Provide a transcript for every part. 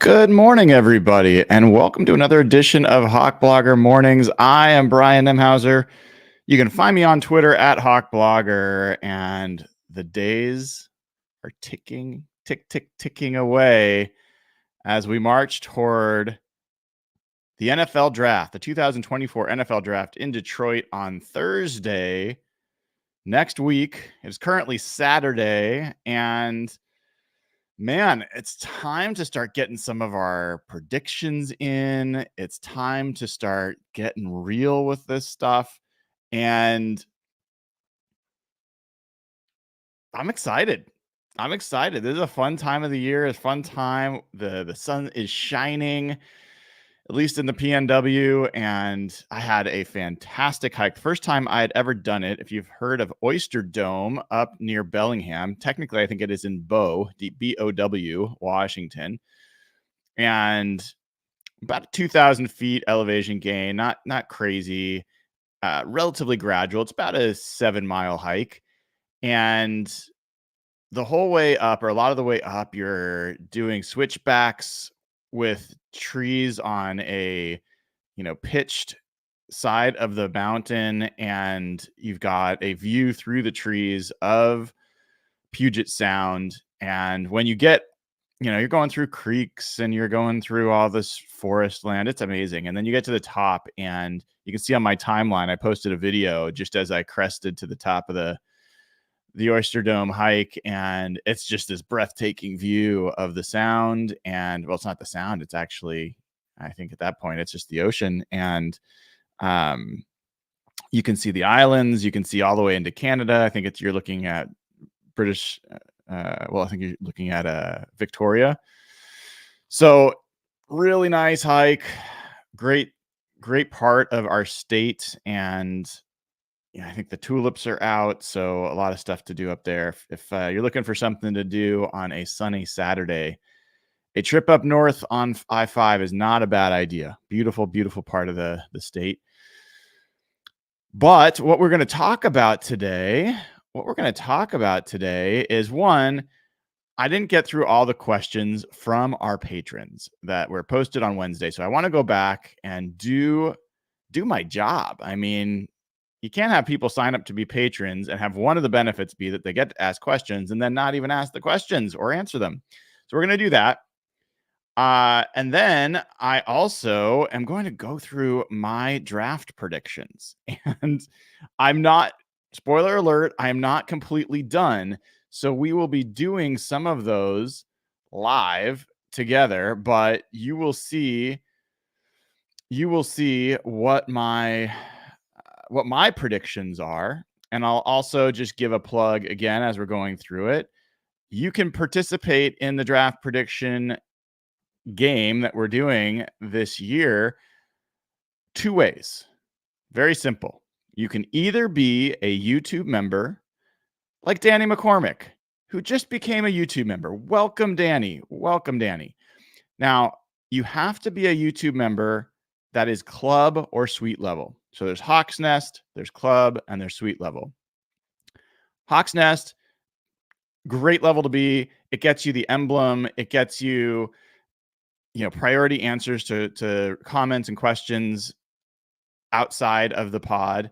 Good morning, everybody, and welcome to another edition of HawkBlogger Mornings. I am Brian Nemhauser. You can find me on Twitter at HawkBlogger, and the days are ticking away as we march toward the NFL draft, the 2024 NFL draft in Detroit on Thursday next week. It's currently Saturday, and man, it's time to start getting some of our predictions in. It's time to start getting real with this stuff. And I'm excited. This is a fun time of the year. It's a fun time. The sun is shining, at least in the PNW. And I had a fantastic hike. First time I had ever done it. If you've heard of Oyster Dome up near Bellingham, technically I think it is in Bow, B-O-W, Washington. And about 2,000 feet elevation gain, not crazy, relatively gradual. It's about a 7-mile hike. And the whole way up, or a lot of the way up, you're doing switchbacks with trees on a, pitched side of the mountain. And you've got a view through the trees of Puget Sound. And when you get, you're going through creeks and you're going through all this forest land. It's amazing. And then you get to the top, and you can see on my timeline, I posted a video just as I crested to the top of the Oyster Dome hike. And it's just this breathtaking view of the sound. And well, it's not the sound. It's actually, I think at that point, it's just the ocean. And you can see the islands. You can see all the way into Canada. I think you're looking at British, I think you're looking at Victoria. So really nice hike, great part of our state. And I think the tulips are out, so a lot of stuff to do up there. If you're looking for something to do on a sunny Saturday, a trip up north on I-5 is not a bad idea. Beautiful part of the state. But what we're going to talk about today is, one, I didn't get through all the questions from our patrons that were posted on Wednesday. So I want to go back and do my job. I mean, you can't have people sign up to be patrons and have one of the benefits be that they get to ask questions and then not even ask the questions or answer them. So we're going to do that. And then I also am going to go through my draft predictions. And spoiler alert, I am not completely done. So we will be doing some of those live together, but you will see what my predictions are. And I'll also just give a plug again as we're going through it. You can participate in the draft prediction game that we're doing this year 2 ways. Very simple. You can either be a YouTube member like Danny McCormick, who just became a YouTube member. Welcome, Danny. Now, you have to be a YouTube member that is club or suite level. So there's Hawk's Nest, there's club, and there's suite level. Hawk's Nest, great level to be. It gets you the emblem. It gets you, priority answers to comments and questions outside of the pod.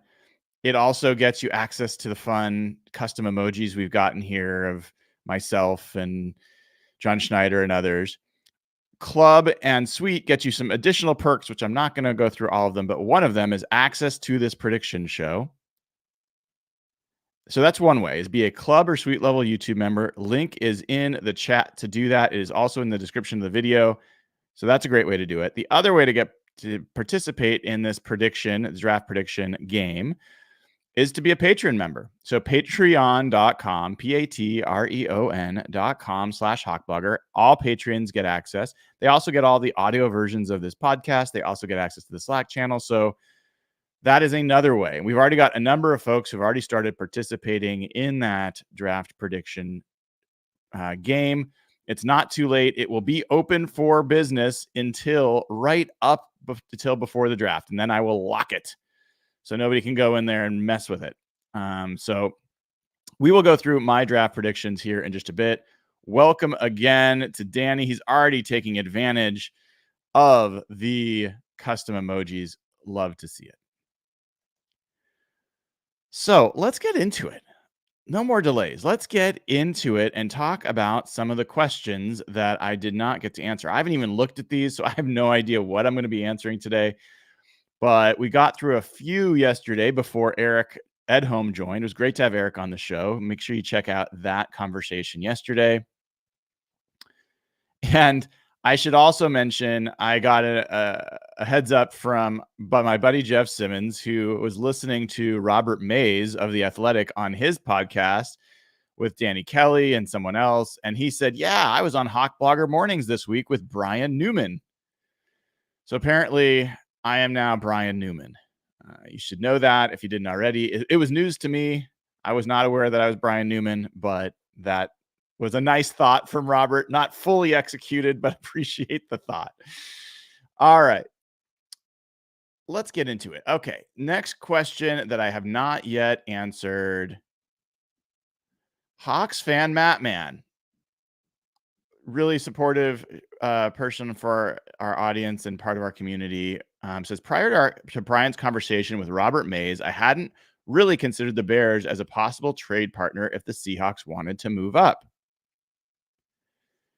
It also gets you access to the fun custom emojis we've gotten here of myself and John Schneider and others. Club and Suite get you some additional perks, which I'm not going to go through all of them, but one of them is access to this prediction show. So that's one way, is be a club or suite level YouTube member. Link is in the chat to do that. It is also in the description of the video. So that's a great way to do it. The other way to get to participate in this draft prediction game, is to be a Patreon member. So patreon.com, patreon.com/HawkBlogger. All patrons get access. They also get all the audio versions of this podcast. They also get access to the Slack channel. So that is another way. We've already got a number of folks who've already started participating in that draft prediction game. It's not too late. It will be open for business until before the draft. And then I will lock it, so nobody can go in there and mess with it. So we will go through my draft predictions here in just a bit. welcome again to Danny. He's already taking advantage of the custom emojis. Love to see it. So let's get into it. No more delays. Let's get into it and talk about some of the questions that I did not get to answer. I haven't even looked at these, so I have no idea what I'm going to be answering today. But we got through a few yesterday before Eric Edholm joined. It was great to have Eric on the show. Make sure you check out that conversation yesterday. And I should also mention I got a heads up from my buddy Jeff Simmons, who was listening to Robert Mays of The Athletic on his podcast with Danny Kelly and someone else. And he said, yeah, I was on HawkBlogger Mornings this week with Brian Newman. So apparently I am now Brian Newman. You should know that if you didn't already. It was news to me. I was not aware that I was Brian Newman, but that was a nice thought from Robert. Not fully executed, but appreciate the thought. All right. Let's get into it. Okay. Next question that I have not yet answered. Hawks fan Matt Man. Really supportive person for our audience and part of our community. Says, prior to Brian's conversation with Robert Mays, I hadn't really considered the Bears as a possible trade partner if the Seahawks wanted to move up.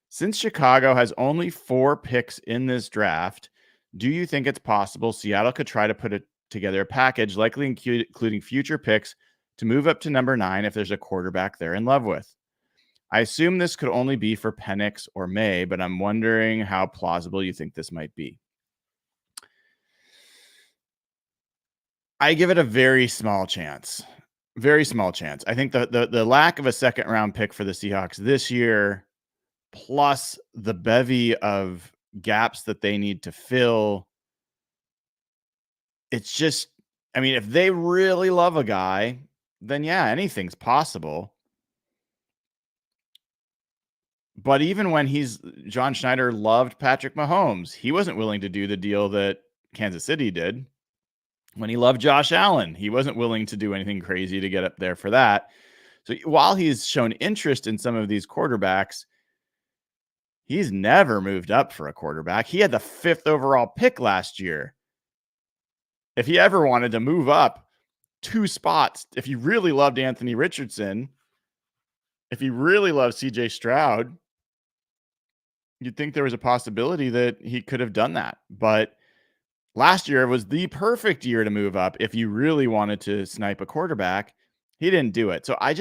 Since Chicago has only 4 picks in this draft, do you think it's possible Seattle could try to put together a package, likely including future picks, to move up to number 9 if there's a quarterback they're in love with? I assume this could only be for Penix or May, but I'm wondering how plausible you think this might be. I give it a very small chance. Very small chance. I think the lack of a second round pick for the Seahawks this year, plus the bevy of gaps that they need to fill, it's just, I mean, if they really love a guy, then yeah, anything's possible. But even when John Schneider loved Patrick Mahomes, he wasn't willing to do the deal that Kansas City did. When he loved Josh Allen, he wasn't willing to do anything crazy to get up there for that. So while he's shown interest in some of these quarterbacks, he's never moved up for a quarterback. He had the 5th overall pick last year. If he ever wanted to move up 2 spots, if he really loved Anthony Richardson, if he really loved CJ Stroud, you'd think there was a possibility that he could have done that. But last year was the perfect year to move up if you really wanted to snipe a quarterback. He didn't do it. So I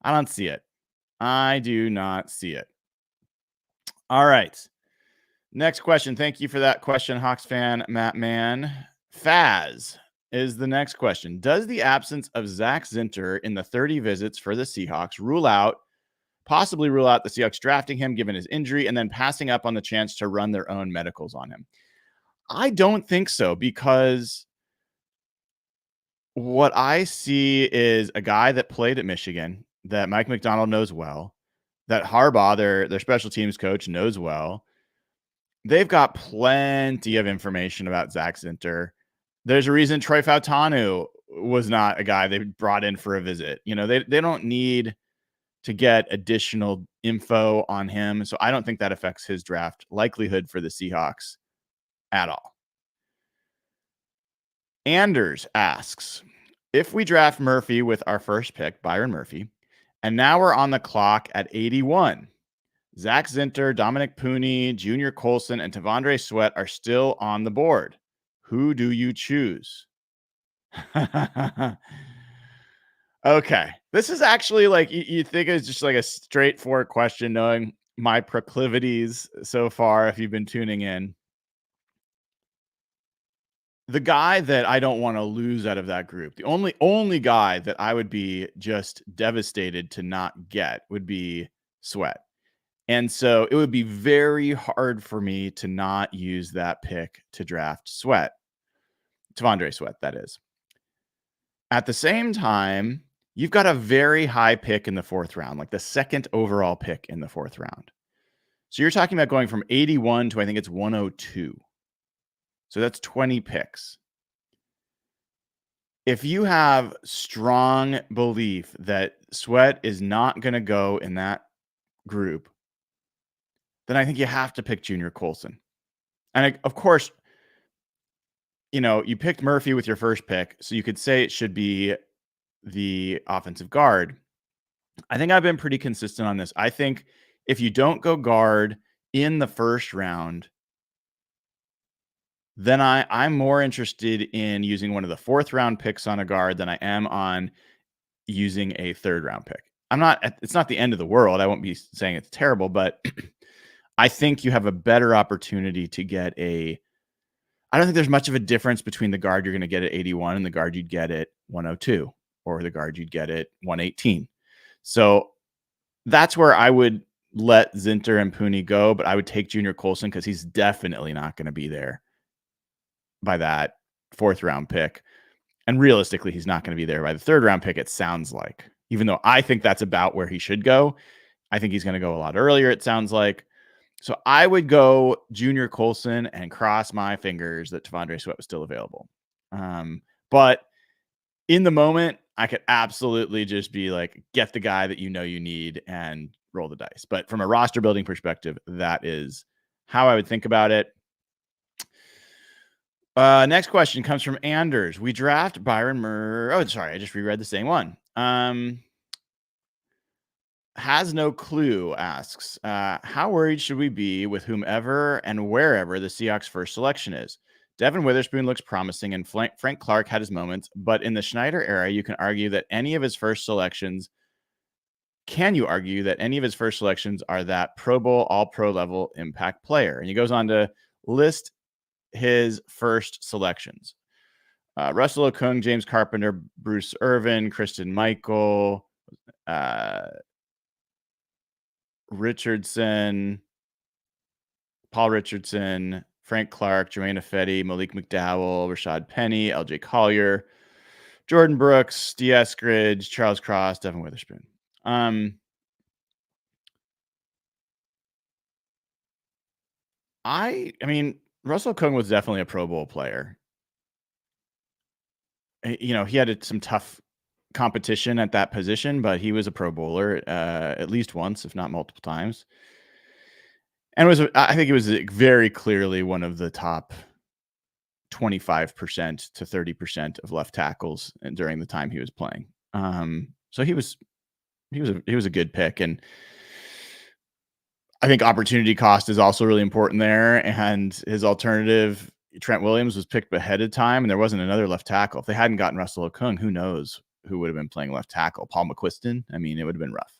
don't see it. I do not see it. All right. Next question. Thank you for that question, Hawks fan, Matt Man. Faz is the next question. Does the absence of Zach Zinter in the 30 visits for the Seahawks possibly rule out the Seahawks drafting him given his injury and then passing up on the chance to run their own medicals on him? I don't think so, because what I see is a guy that played at Michigan that Mike McDonald knows well, that Harbaugh, their special teams coach, knows well. They've got plenty of information about Zach Zinter. There's a reason Troy Fautanu was not a guy they brought in for a visit. You know, they don't need to get additional info on him. So I don't think that affects his draft likelihood for the Seahawks at all. Anders asks, if we draft Murphy with our first pick, Byron Murphy, and now we're on the clock at 81, Zach Zinter, Dominic Pooney, Junior Colson, and Tavondre Sweat are still on the board. Who do you choose? Okay. This is actually like, you think it's just like a straightforward question, knowing my proclivities so far, if you've been tuning in. The guy that I don't want to lose out of that group, the only guy that I would be just devastated to not get would be Sweat. And so it would be very hard for me to not use that pick to draft Sweat. Tavondre Sweat, that is. At the same time, you've got a very high pick in the 4th round, like the 2nd overall pick in the 4th round. So you're talking about going from 81 to, I think it's 102. So that's 20 picks. If you have strong belief that Sweat is not going to go in that group, then I think you have to pick Junior Colson. And of course, you picked Murphy with your first pick, so you could say it should be the offensive guard. I think I've been pretty consistent on this. I think if you don't go guard in the first round, then I'm more interested in using one of the fourth round picks on a guard than I am on using a third round pick. It's not the end of the world. I won't be saying it's terrible, but I think you have a better opportunity to get I don't think there's much of a difference between the guard you're going to get at 81 and the guard you'd get at 102 or the guard you'd get at 118. So that's where I would let Zinter and Pooney go, but I would take Junior Colson because he's definitely not going to be there by that fourth round pick. And realistically, he's not going to be there by the third round pick, it sounds like. Even though I think that's about where he should go, I think he's going to go a lot earlier, it sounds like. So I would go Junior Colson and cross my fingers that T'Vondre Sweat was still available. But in the moment, I could absolutely just be like, get the guy that you need and roll the dice. But from a roster building perspective, that is how I would think about it. Next question comes from Anders. We draft Byron Murr. Oh, sorry, I just reread the same one. Has no clue asks, how worried should we be with whomever and wherever the Seahawks first selection is? Devin Witherspoon looks promising and Frank Clark had his moments, but in the Schneider era, you can argue that any of his first selections are that Pro Bowl, all pro level impact player? And he goes on to list his first selections. Russell Okung, James Carpenter, Bruce Irvin, Kristen Michael, Richardson, Paul Richardson, Frank Clark, Jermaine Ifedi, Malik McDowell, Rashad Penny, LJ Collier, Jordan Brooks, D. Eskridge, Charles Cross, Devin Witherspoon. I mean, Russell Okung was definitely a Pro Bowl player. He had some tough competition at that position, but he was a Pro Bowler at least once, if not multiple times. And I think he was very clearly one of the top 25% to 30% of left tackles during the time he was playing. So he was a good pick, and I think opportunity cost is also really important there. And his alternative, Trent Williams, was picked ahead of time, and there wasn't another left tackle. If they hadn't gotten Russell Okung, who knows who would have been playing left tackle? Paul McQuiston? I mean, it would have been rough.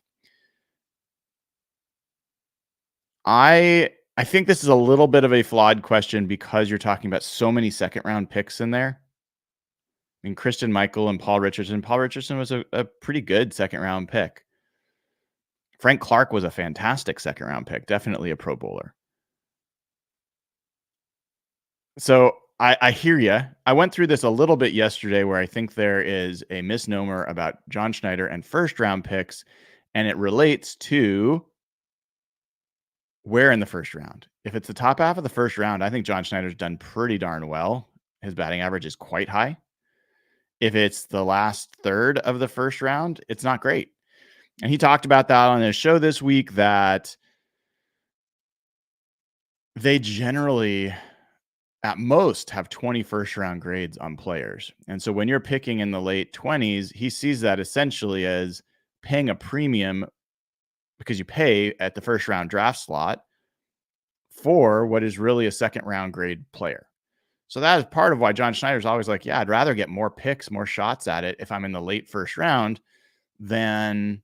I think this is a little bit of a flawed question because you're talking about so many second round picks in there. I mean, Christian Michael and Paul Richardson. Paul Richardson was a pretty good second round pick. Frank Clark was a fantastic second round pick, definitely a Pro Bowler. So I hear you. I went through this a little bit yesterday where I think there is a misnomer about John Schneider and first round picks, and it relates to where in the first round. If it's the top half of the first round, I think John Schneider's done pretty darn well. His batting average is quite high. If it's the last third of the first round, it's not great. And he talked about that on his show this week, that they generally at most have 20 first round grades on players. And so when you're picking in the late 20s, he sees that essentially as paying a premium because you pay at the first round draft slot for what is really a second round grade player. So that is part of why John Schneider's always like, yeah, I'd rather get more picks, more shots at it if I'm in the late first round than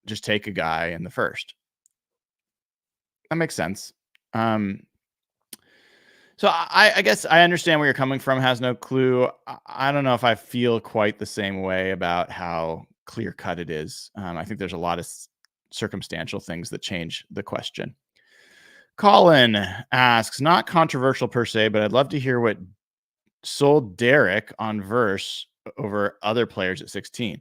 just take a guy in the first. That makes sense. So I guess I understand where you're coming from. Has no clue. I don't know if I feel quite the same way about how clear cut it is. I think there's a lot of circumstantial things that change the question. Colin asks, not controversial per se, but I'd love to hear what sold Derek on Verse over other players at 16.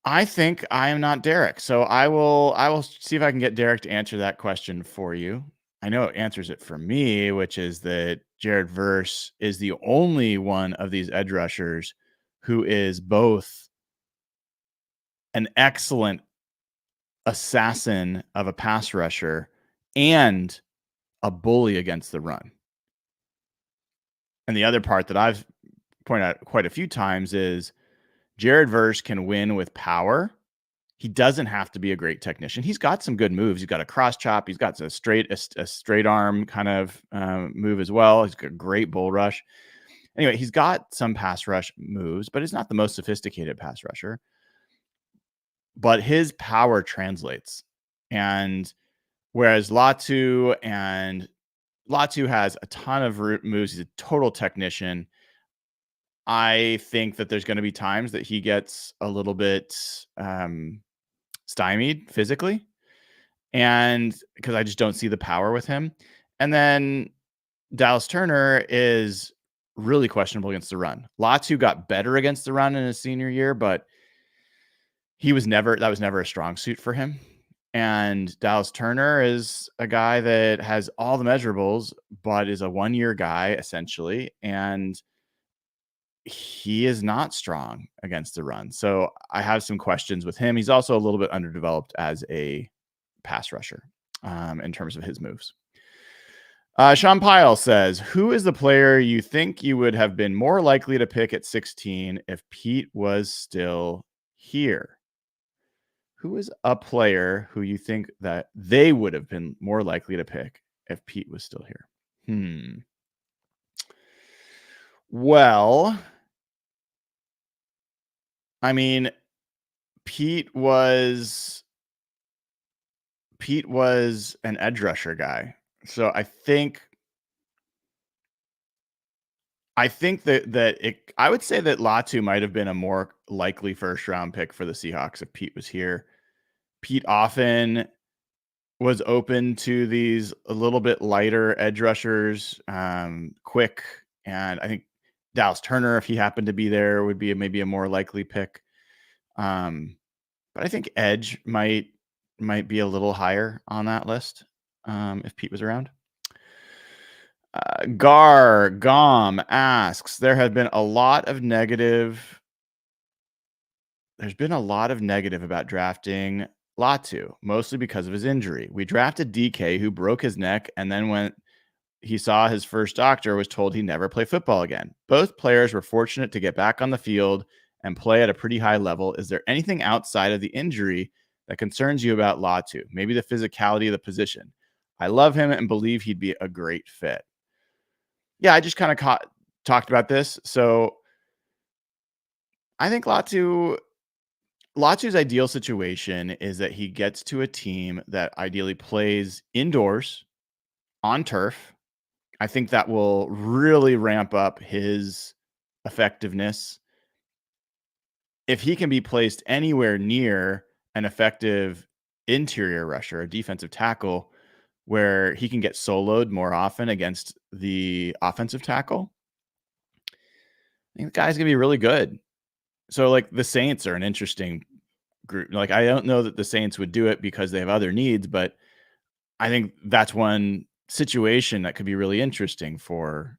I think I am not Derek, so I will see if I can get Derek to answer that question for you. I know it answers it for me, which is that Jared Verse is the only one of these edge rushers who is both an excellent assassin of a pass rusher and a bully against the run. And the other part that I've pointed out quite a few times is Jared Verse can win with power. He doesn't have to be a great technician. He's got some good moves. He's got a cross chop. He's got a straight arm kind of move as well. He's got a great bull rush. Anyway, he's got some pass rush moves, but he's not the most sophisticated pass rusher. But his power translates. And whereas Latu has a ton of moves, he's a total technician. I think that there's going to be times that he gets a little bit stymied physically, and because I just don't see the power with him. And then Dallas Turner is really questionable against the run. Latu got better against the run in his senior year, but that was never a strong suit for him. And Dallas Turner is a guy that has all the measurables, but is a one-year guy essentially, and he is not strong against the run. So I have some questions with him. He's also a little bit underdeveloped as a pass rusher in terms of his moves. Sean Pyle says, who is the player you think you would have been more likely to pick at 16 if Pete was still here? Who is a player who you think that they would have been more likely to pick if Pete was still here? Well, I mean, Pete was an edge rusher guy. So I think I would say that Latu might have been a more likely first round pick for the Seahawks if Pete was here. Pete often was open to these a little bit lighter edge rushers, quick. And I think Dallas Turner, if he happened to be there, would be maybe a more likely pick. But I think edge might be a little higher on that list if Pete was around. Gom asks, there's been a lot of negative about drafting Latu, mostly because of his injury. We drafted DK, who broke his neck, and then when he saw his first doctor, was told he'd never play football again. Both players were fortunate to get back on the field and play at a pretty high level. Is there anything outside of the injury that concerns you about Latu? Maybe the physicality of the position. I love him and believe he'd be a great fit. Yeah, I just kind of talked about this. So I think Latu's ideal situation is that he gets to a team that ideally plays indoors on turf. I think that will really ramp up his effectiveness. If he can be placed anywhere near an effective interior rusher, a defensive tackle, where he can get soloed more often against the offensive tackle, I think the guy's going to be really good. So, like, the Saints are an interesting group. Like, I don't know that the Saints would do it because they have other needs, but I think that's one situation that could be really interesting for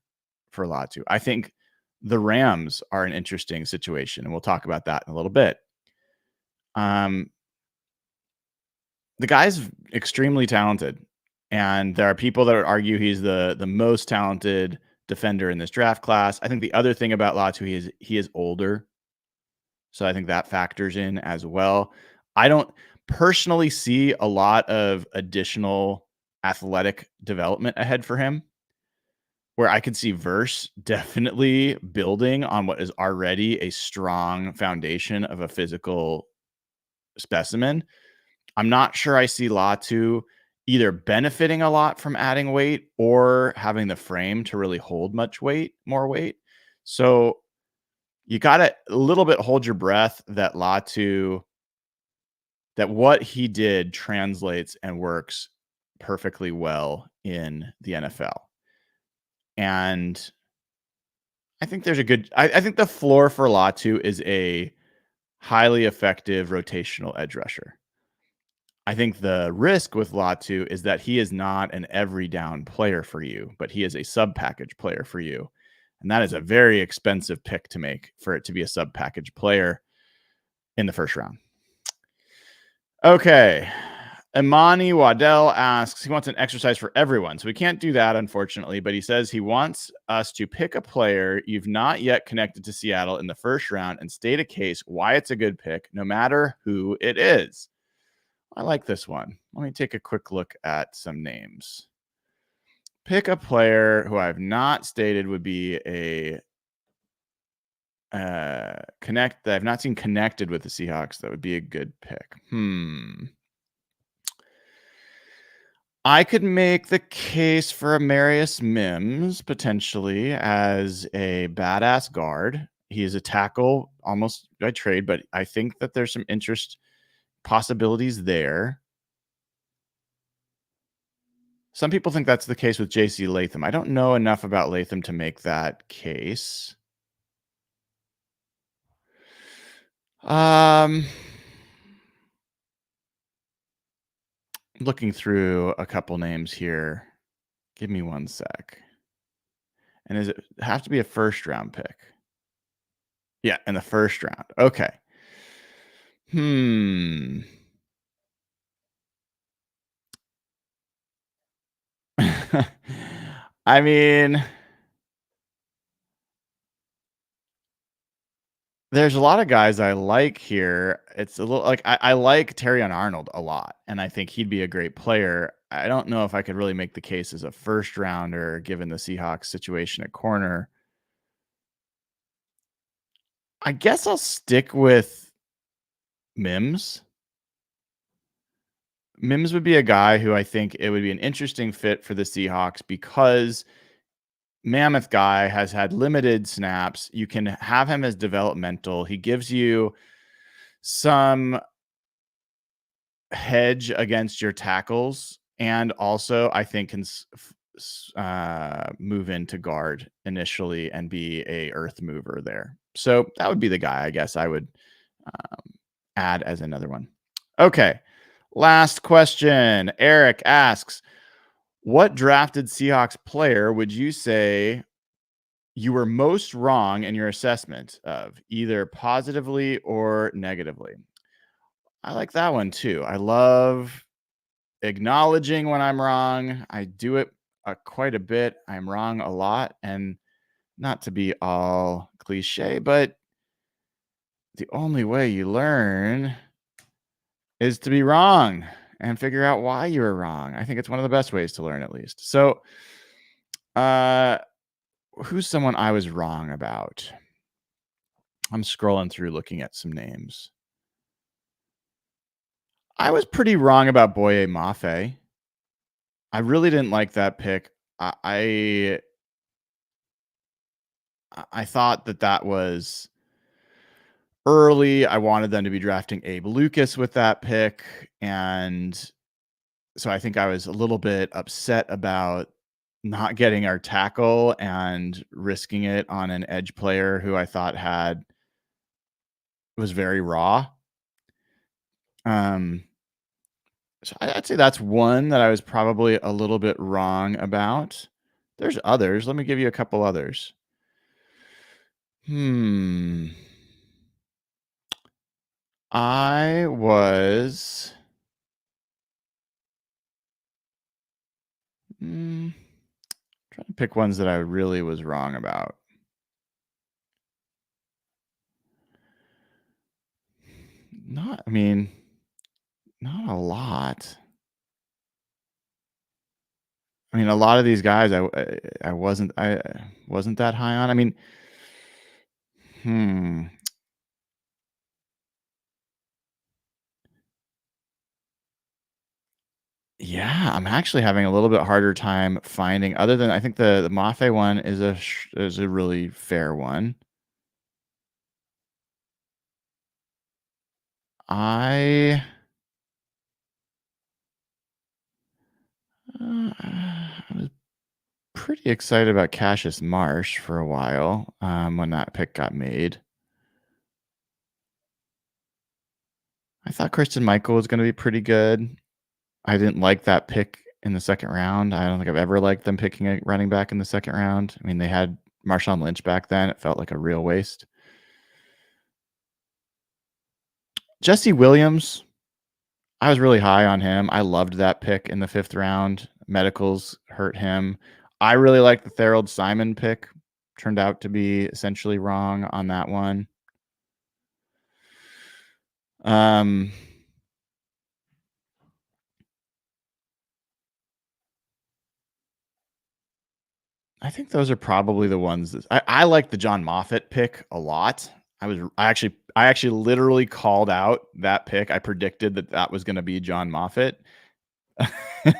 Latu. I think the Rams are an interesting situation, and we'll talk about that in a little bit. The guy's extremely talented, and there are people that would argue he's the most talented defender in this draft class. I think the other thing about Latu, he is older, so I think that factors in as well. I don't personally see a lot of additional athletic development ahead for him, where I could see Verse definitely building on what is already a strong foundation of a physical specimen. I'm not sure I see Latu either benefiting a lot from adding weight or having the frame to really hold more weight. So you got to a little bit hold your breath that what he did translates and works perfectly well in the NFL. And I think I think the floor for Latu is a highly effective rotational edge rusher. I think the risk with Latu is that he is not an every down player for you, but he is a sub package player for you. And that is a very expensive pick to make for it to be a sub package player in the first round. Okay. Imani Waddell asks, he wants an exercise for everyone. So we can't do that, unfortunately, but he says he wants us to pick a player you've not yet connected to Seattle in the first round and state a case why it's a good pick, no matter who it is. I like this one. Let me take a quick look at some names. Pick a player who I've not stated would be a connect that I've not seen connected with the Seahawks. That would be a good pick. I could make the case for Amarius Mims potentially as a badass guard. He is a tackle almost by trade, but I think that there's some interest possibilities there. Some people think that's the case with JC Latham. I don't know enough about Latham to make that case. Looking through a couple names here. Give me one sec. And does it have to be a first round pick? Yeah, in the first round. Okay. I mean, there's a lot of guys I like here. It's a little like I like Terrion Arnold a lot, and I think he'd be a great player. I don't know if I could really make the case as a first rounder given the Seahawks situation at corner. I guess I'll stick with Mims. Mims would be a guy who I think it would be an interesting fit for the Seahawks because Mammoth guy has had limited snaps. You can have him as developmental. He gives you some hedge against your tackles, and also I think can move into guard initially and be a earth mover there. So that would be the guy I guess I would add as another one. Okay, last question. Eric asks, what drafted Seahawks player would you say you were most wrong in your assessment of, either positively or negatively? I like that one too. I love acknowledging when I'm wrong. I do it quite a bit. I'm wrong a lot. And not to be all cliche, but the only way you learn is to be wrong and figure out why you were wrong. I think it's one of the best ways to learn, at least. So, who's someone I was wrong about? I'm scrolling through looking at some names. I was pretty wrong about Boye Mafe. I really didn't like that pick. I I thought that was early. I wanted them to be drafting Abe Lucas with that pick, and so I think I was a little bit upset about not getting our tackle and risking it on an edge player who I thought was very raw. So I'd say that's one that I was probably a little bit wrong about. There's others. Let me give you a couple others. I was trying to pick ones that I really was wrong about. Not a lot. I mean, a lot of these guys I wasn't that high on. I mean, yeah, I'm actually having a little bit harder time finding, other than I think the Mafe one is a really fair one. I was pretty excited about Cassius Marsh for a while when that pick got made. I thought Christian Michael was going to be pretty good. I didn't like that pick in the second round. I don't think I've ever liked them picking a running back in the second round. I mean, they had Marshawn Lynch back then. It felt like a real waste. Jesse Williams, I was really high on him. I loved that pick in the 5th round. Medicals hurt him. I really liked the Thorold Simon pick. Turned out to be essentially wrong on that one. Um, I think those are probably the ones that I like the John Moffett pick a lot. I actually literally called out that pick. I predicted that that was going to be John Moffett,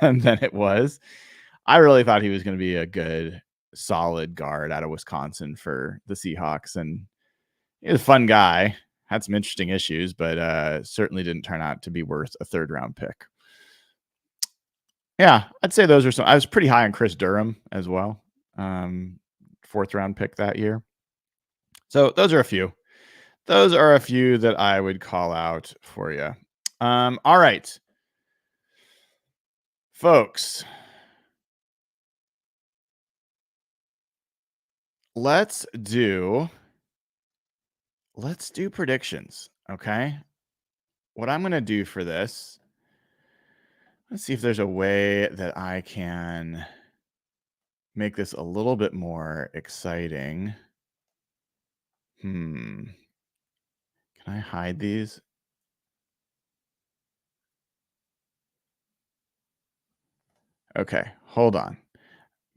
and then it was. I really thought he was going to be a good, solid guard out of Wisconsin for the Seahawks, and he's a fun guy. Had some interesting issues, but certainly didn't turn out to be worth a 3rd round pick. Yeah, I'd say those are some. I was pretty high on Chris Durham as well. 4th round pick that year. So those are a few. Those are a few that I would call out for you. All right, folks. Let's do predictions. Okay. What I'm gonna do for this, let's see if there's a way that I can make this a little bit more exciting. Can I hide these? Okay, hold on.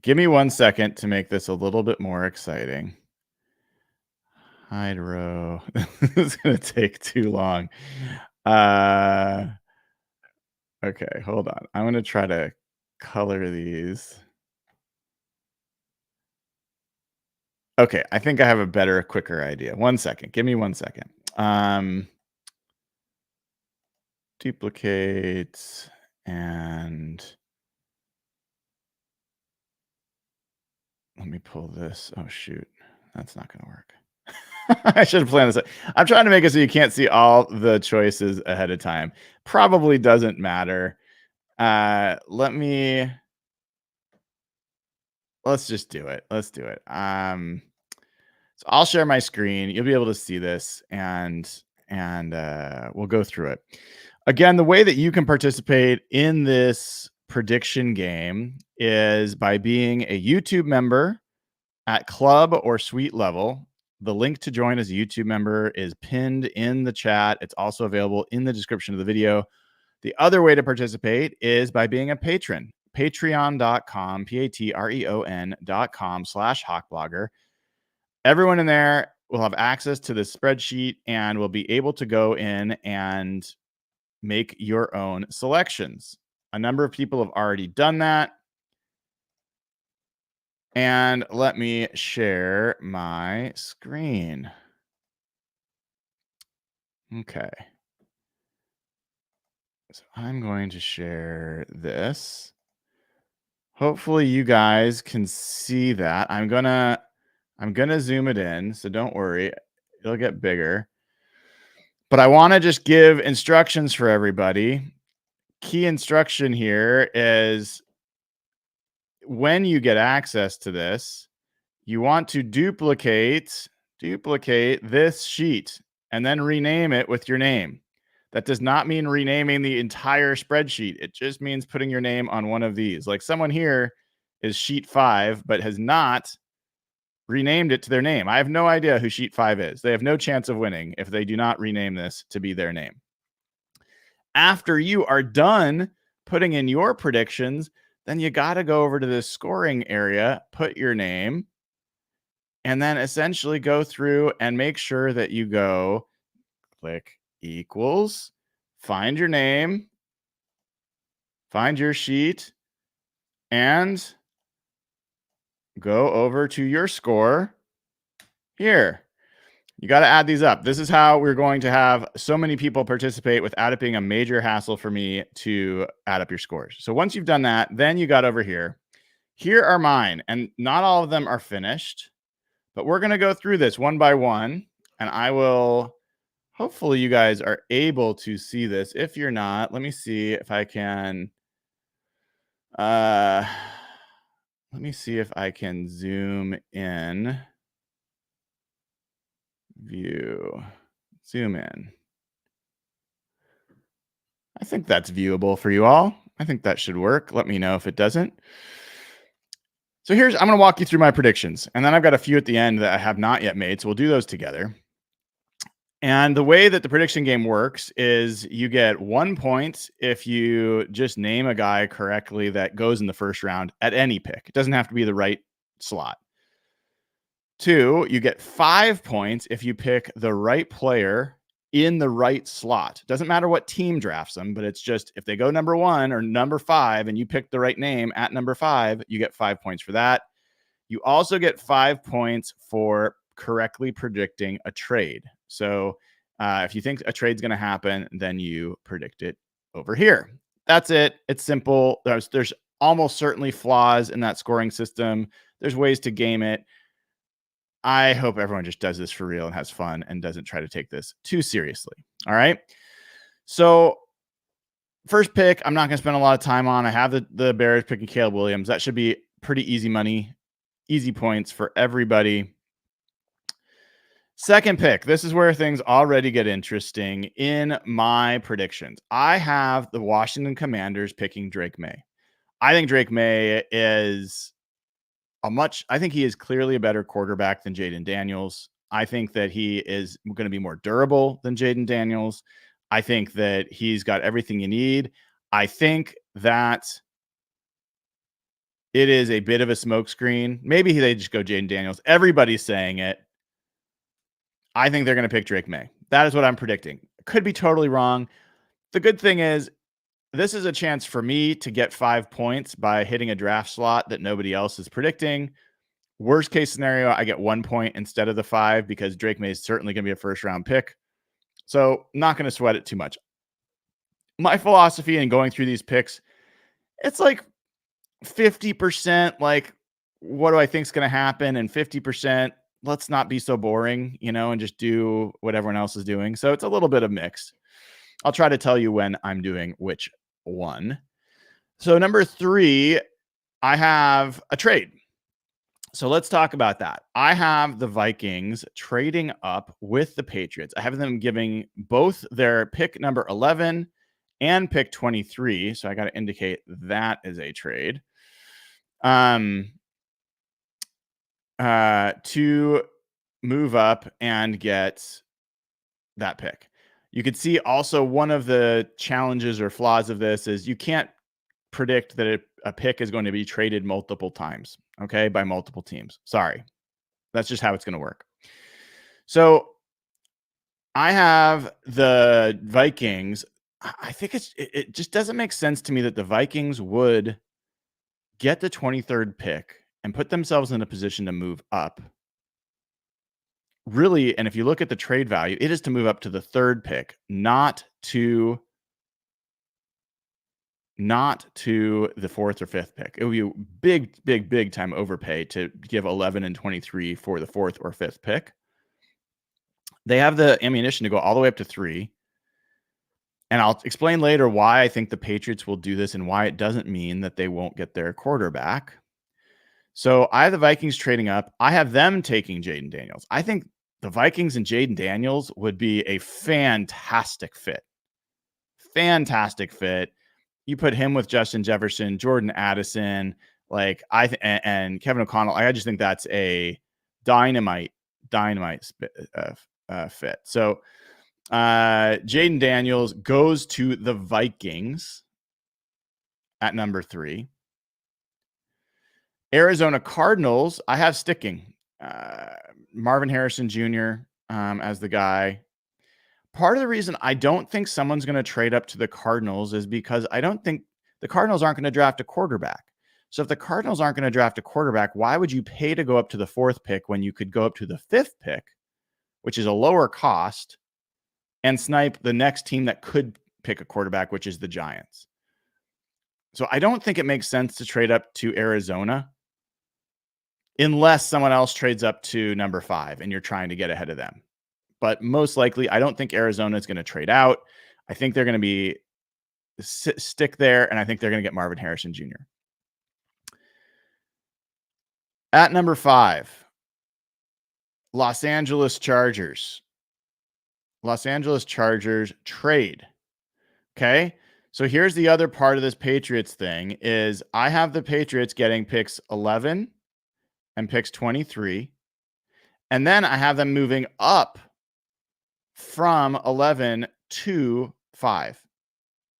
Give me 1 second to make this a little bit more exciting. Hide row. This is gonna take too long. Okay, hold on. I'm gonna try to color these. Okay, I think I have a better, quicker idea. 1 second. Give me 1 second. Duplicate and let me pull this. Oh shoot, that's not gonna work. I should have planned this. I'm trying to make it so you can't see all the choices ahead of time. Probably doesn't matter. Let's just do it. Let's do it. So I'll share my screen. You'll be able to see this, and we'll go through it. Again, the way that you can participate in this prediction game is by being a YouTube member at club or suite level. The link to join as a YouTube member is pinned in the chat. It's also available in the description of the video. The other way to participate is by being a patron. Patreon.com, patreon.com/HawkBlogger. Everyone in there will have access to this spreadsheet and will be able to go in and make your own selections. A number of people have already done that. And let me share my screen. Okay. So I'm going to share this. Hopefully you guys can see that. I'm gonna zoom it in, so don't worry. It'll get bigger. But I want to just give instructions for everybody. Key instruction here is when you get access to this, you want to duplicate this sheet and then rename it with your name. That does not mean renaming the entire spreadsheet. It just means putting your name on one of these. Like someone here is sheet 5, but has not renamed it to their name. I have no idea who sheet 5 is. They have no chance of winning if they do not rename this to be their name. After you are done putting in your predictions, then you got to go over to this scoring area, put your name, and then essentially go through and make sure that you go click equals, find your name, find your sheet, and go over to your score here. You got to add these up. This is how we're going to have so many people participate without it being a major hassle for me to add up your scores. So once you've done that, then you got over here. Here are mine, and not all of them are finished, but we're going to go through this one by one, and I will. Hopefully you guys are able to see this. If you're not, let me see if I can. Let me see if I can zoom in. View, zoom in. I think that's viewable for you all. I think that should work. Let me know if it doesn't. So I'm going to walk you through my predictions, and then I've got a few at the end that I have not yet made. So we'll do those together. And the way that the prediction game works is you get 1 point if you just name a guy correctly that goes in the first round at any pick. It doesn't have to be the right slot. 2, you get 5 points if you pick the right player in the right slot. Doesn't matter what team drafts them, but it's just if they go number 1 or number 5 and you pick the right name at number 5, you get 5 points for that. You also get 5 points for correctly predicting a trade. So if you think a trade's going to happen, then you predict it over here. That's it. It's simple. There's almost certainly flaws in that scoring system. There's ways to game it. I hope everyone just does this for real and has fun and doesn't try to take this too seriously. All right. So first pick, I'm not going to spend a lot of time on. I have the Bears picking Caleb Williams. That should be pretty easy money, easy points for everybody. Second pick. This is where things already get interesting in my predictions. I have the Washington Commanders picking Drake May. I think Drake May is I think he is clearly a better quarterback than Jaden Daniels. I think that he is going to be more durable than Jaden Daniels. I think that he's got everything you need. I think that it is a bit of a smokescreen. Maybe they just go Jaden Daniels. Everybody's saying it. I think they're going to pick Drake May. That is what I'm predicting. Could be totally wrong. The good thing is this is a chance for me to get 5 points by hitting a draft slot that nobody else is predicting. Worst case scenario, I get 1 point instead of the 5 because Drake May is certainly going to be a first round pick. So not going to sweat it too much. My philosophy in going through these picks, it's like 50% like, what do I think is going to happen? And 50%, let's not be so boring, and just do what everyone else is doing. So it's a little bit of mix. I'll try to tell you when I'm doing which one. So number 3, I have a trade. So let's talk about that. I have the Vikings trading up with the Patriots. I have them giving both their pick number 11 and pick 23. So I got to indicate that is a trade. To move up and get that pick. You could see also one of the challenges or flaws of this is you can't predict that a pick is going to be traded multiple times, okay, by multiple teams. Sorry. That's just how it's going to work. So I have the Vikings. I think it just doesn't make sense to me that the Vikings would get the 23rd pick and put themselves in a position to move up. Really, and if you look at the trade value, it is to move up to the 3rd pick, not to the 4th or 5th pick. It would be a big time overpay to give 11 and 23 for the 4th or 5th pick. They have the ammunition to go all the way up to 3. And I'll explain later why I think the Patriots will do this and why it doesn't mean that they won't get their quarterback. So I have the Vikings trading up. I have them taking Jaden Daniels. I think the Vikings and Jaden Daniels would be a fantastic fit. Fantastic fit. You put him with Justin Jefferson, Jordan Addison, and Kevin O'Connell. I just think that's a dynamite fit. So Jaden Daniels goes to the Vikings at number 3. Arizona Cardinals, I have sticking Marvin Harrison Jr. As the guy. Part of the reason I don't think someone's going to trade up to the Cardinals is because I don't think the Cardinals aren't going to draft a quarterback. So if the Cardinals aren't going to draft a quarterback, why would you pay to go up to the 4th pick when you could go up to the 5th pick, which is a lower cost, and snipe the next team that could pick a quarterback, which is the Giants? So I don't think it makes sense to trade up to Arizona unless someone else trades up to number 5 and you're trying to get ahead of them. But most likely, I don't think Arizona is going to trade out. I think they're going to be stick there, and I think they're going to get Marvin Harrison Jr. At number 5, Los Angeles Chargers. Los Angeles Chargers trade. Okay. So here's the other part of this Patriots thing is I have the Patriots getting picks 11 and picks 23. And then I have them moving up from 11 to 5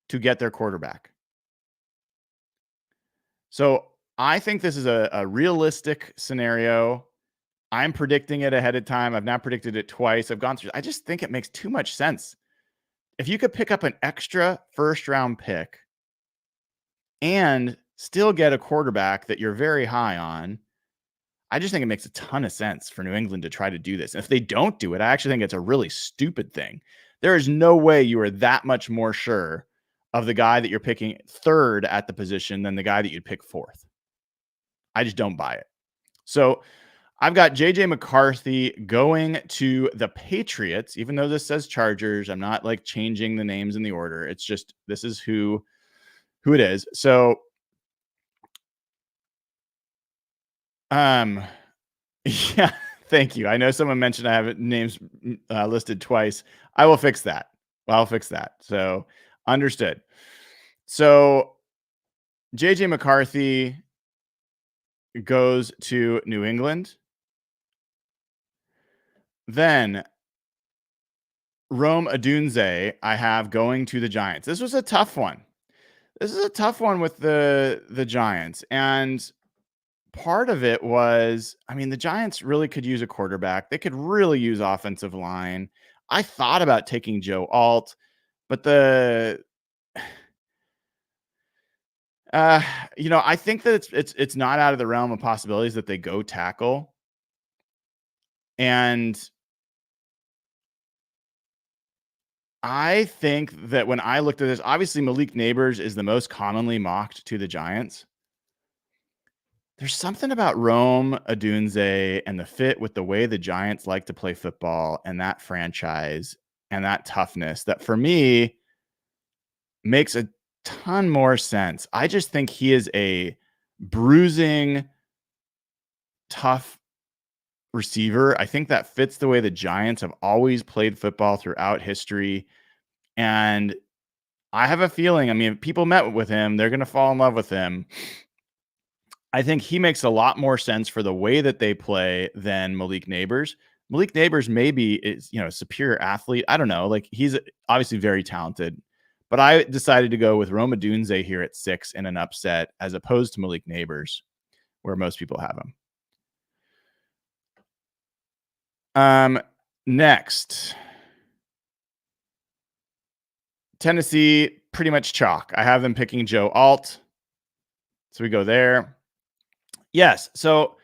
to get their quarterback. So I think this is a realistic scenario. I'm predicting it ahead of time. I've now predicted it twice. I've gone through. I just think it makes too much sense. If you could pick up an extra first round pick and still get a quarterback that you're very high on, I just think it makes a ton of sense for New England to try to do this. And if they don't do it, I actually think it's a really stupid thing. There is no way you are that much more sure of the guy that you're picking third at the position than the guy that you'd pick fourth. I just don't buy it. So I've got JJ McCarthy going to the Patriots, even though this says Chargers. I'm not like changing the names in the order. It's just this is who it is. So yeah, thank you. I know someone mentioned I have names listed twice. I will fix that. I'll fix that. So understood. So JJ McCarthy goes to New England. Then Rome Odunze, I have going to the Giants. This was a tough one. This is a tough one with the Giants. And part of it was, I mean, the Giants really could use a quarterback. They could really use offensive line. I thought about taking Joe Alt, but I think that it's not out of the realm of possibilities that they go tackle. And I think that when I looked at this, obviously Malik Neighbors is the most commonly mocked to the Giants. There's something about Rome Odunze and the fit with the way the Giants like to play football and that franchise and that toughness that for me makes a ton more sense. I just think he is a bruising, tough receiver. I think that fits the way the Giants have always played football throughout history. And I have a feeling, I mean, if people met with him, they're going to fall in love with him. I think he makes a lot more sense for the way that they play than Malik Neighbors. Malik Neighbors maybe is, a superior athlete. I don't know. Like he's obviously very talented, but I decided to go with Rome Odunze here at 6 in an upset as opposed to Malik Neighbors, where most people have him. Next, Tennessee, pretty much chalk. I have them picking Joe Alt. So we go there. Yes. So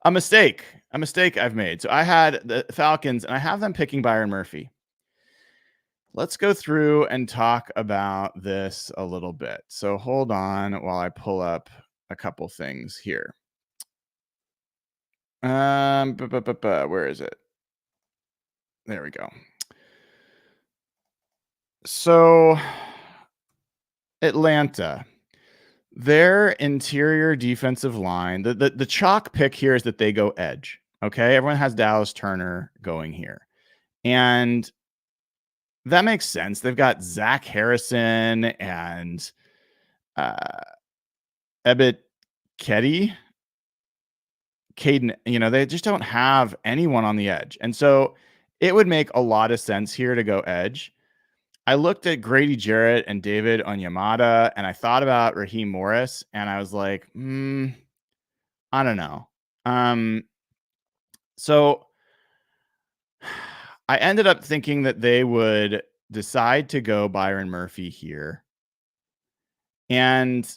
a mistake I've made. So I had the Falcons and I have them picking Byron Murphy. Let's go through and talk about this a little bit. So hold on while I pull up a couple things here. Where is it? There we go. So Atlanta, their interior defensive line, the chalk pick here is that they go edge. Okay. Everyone has Dallas Turner going here. And that makes sense. They've got Zach Harrison and Ebit Ketty. Caden, they just don't have anyone on the edge. And so it would make a lot of sense here to go edge. I looked at Grady Jarrett and David Onyemata, and I thought about Raheem Morris, and I was like, I don't know. So I ended up thinking that they would decide to go Byron Murphy here and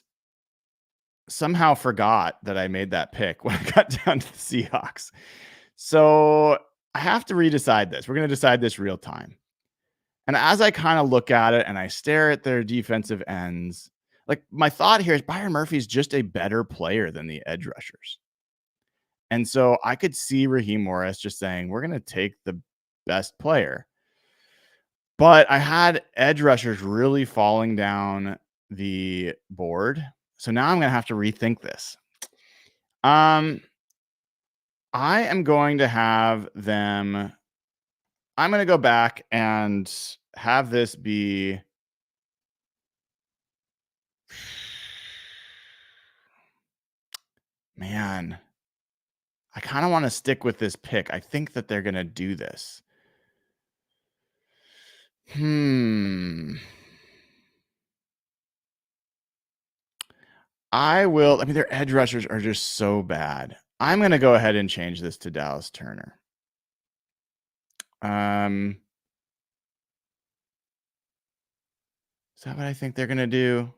somehow forgot that I made that pick when I got down to the Seahawks. So I have to redecide this. We're going to decide this real time. And as I kind of look at it and I stare at their defensive ends, like my thought here is Byron Murphy is just a better player than the edge rushers. And so I could see Raheem Morris just saying, we're going to take the best player. But I had edge rushers really falling down the board. So now I'm going to have to rethink this. I am going to have them. I'm going to go back and have this be Man, I kind of want to stick with this pick. I think that they're going to do this. Hmm. I will. I mean, their edge rushers are just so bad. I'm going to go ahead and change this to Dallas Turner. Is that what I think they're going to do?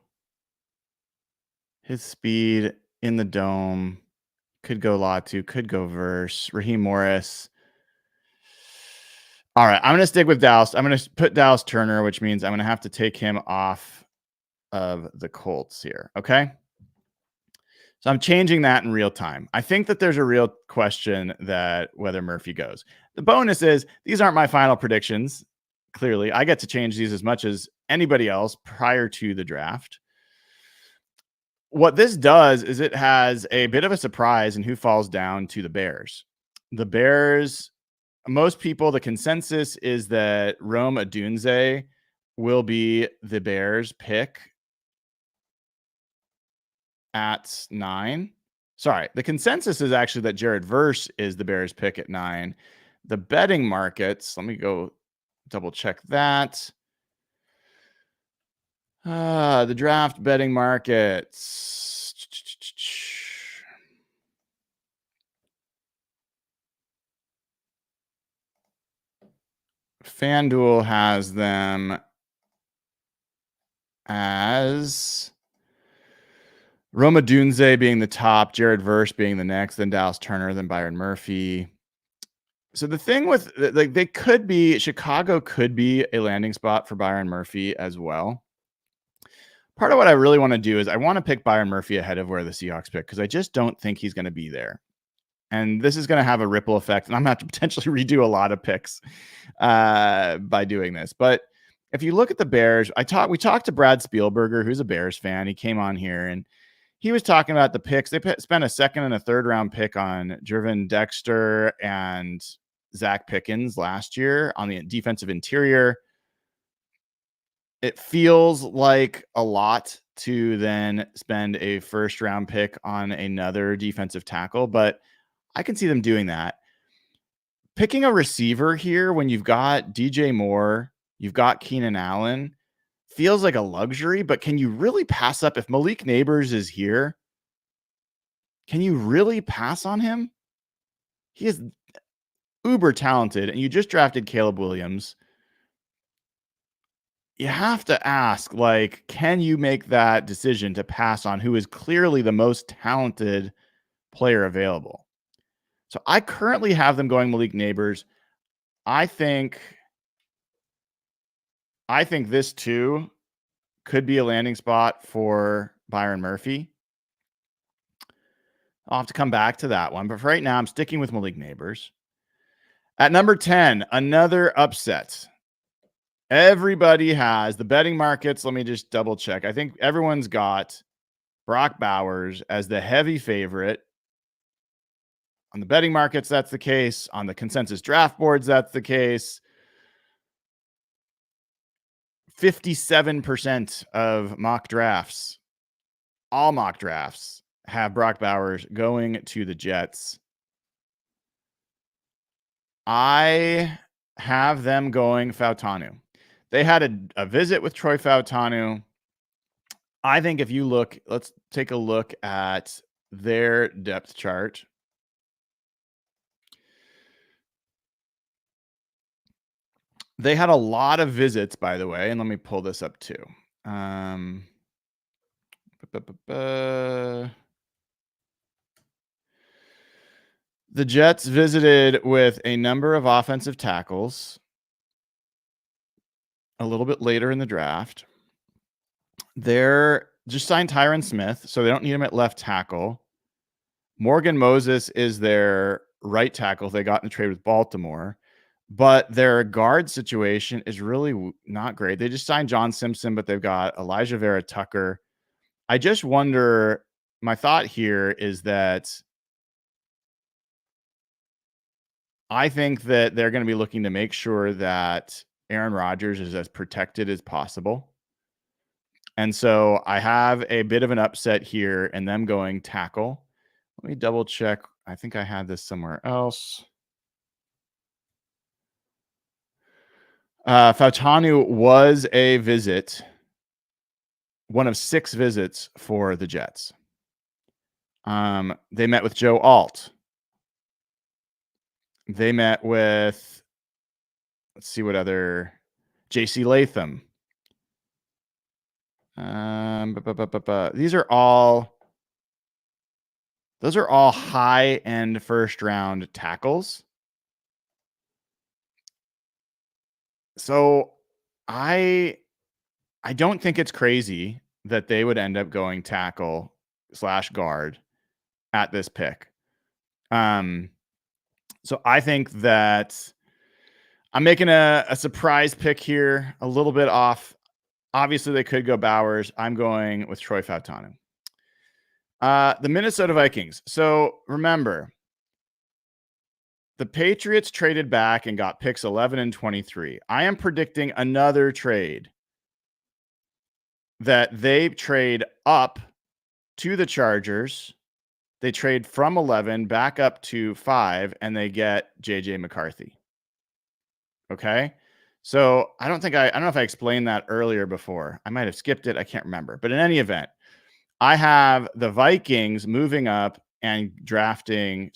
His speed in the dome could go Latu, could go Verse, Raheem Morris. All right, I'm going to stick with Dallas. I'm going to put Dallas Turner, which means I'm going to have to take him off of the Colts here. Okay. So I'm changing that in real time. I think that there's a real question that whether Murphy goes. The bonus is these aren't my final predictions. Clearly, I get to change these as much as anybody else prior to the draft. What this does is it has a bit of a surprise in who falls down to the Bears. The Bears, most people, the consensus is that Rome Odunze will be the Bears pick at 9. Sorry, the consensus is actually that Jared Verse is the Bears pick at 9. The betting markets, let me go double check that. The draft betting markets. FanDuel has them as Rome Odunze being the top, Jared Verse being the next, then Dallas Turner, then Byron Murphy. So the thing with like they could be Chicago could be a landing spot for Byron Murphy as well. Part of what I really want to do is I want to pick Byron Murphy ahead of where the Seahawks pick because I just don't think he's going to be there. And this is going to have a ripple effect, and I'm going to have to potentially redo a lot of picks by doing this. But if you look at the Bears, we talked to Brad Spielberger, who's a Bears fan. He came on here and he was talking about the picks. They spent a second and a third round pick on Jervin Dexter and Zach Pickens last year on the defensive interior. It feels like a lot to then spend a first round pick on another defensive tackle, but I can see them doing that. Picking a receiver here when you've got DJ Moore, you've got Keenan Allen, feels like a luxury, but can you really pass up if Malik Neighbors is here? Can you really pass on him? He is uber talented, and you just drafted Caleb Williams. You have to ask, like, can you make that decision to pass on who is clearly the most talented player available? So I currently have them going Malik Neighbors. I think this too could be a landing spot for Byron Murphy. I'll have to come back to that one. But for right now, I'm sticking with Malik Neighbors. At number 10, another upset. Everybody has the betting markets. Let me just double check. I think everyone's got Brock Bowers as the heavy favorite. On the betting markets, that's the case. On the consensus draft boards, that's the case. 57% of mock drafts, all mock drafts, have Brock Bowers going to the Jets. I have them going Fautanu. They had a visit with Troy Fautanu. I think if you look, let's take a look at their depth chart. They had a lot of visits, by the way, and let me pull this up too. The Jets visited with a number of offensive tackles a little bit later in the draft. They're just signed Tyron Smith, so they don't need him at left tackle. Morgan Moses is their right tackle. They got in a trade with Baltimore, but their guard situation is really not great. They just signed John Simpson, but they've got Elijah Vera Tucker. I just wonder, my thought here is that I think that they're going to be looking to make sure that Aaron Rodgers is as protected as possible. And so I have a bit of an upset here and them going tackle. Let me double check. I think I had this somewhere else. Fautanu was a visit, one of 6 visits for the Jets. They met with Joe Alt. They met with, let's see what other, JC Latham. These are all, those are all high end first round tackles. So I don't think it's crazy that they would end up going tackle slash guard at this pick. So I think that I'm making a surprise pick here, a little bit off. Obviously, they could go Bowers. I'm going with Troy Fautanu. The Minnesota Vikings. So remember, the Patriots traded back and got picks 11 and 23. I am predicting another trade that they trade up to the Chargers. They trade from 11 back up to 5, and they get JJ McCarthy. Okay. So I don't know if I explained that earlier before. I might have skipped it. I can't remember. But in any event, I have the Vikings moving up and drafting.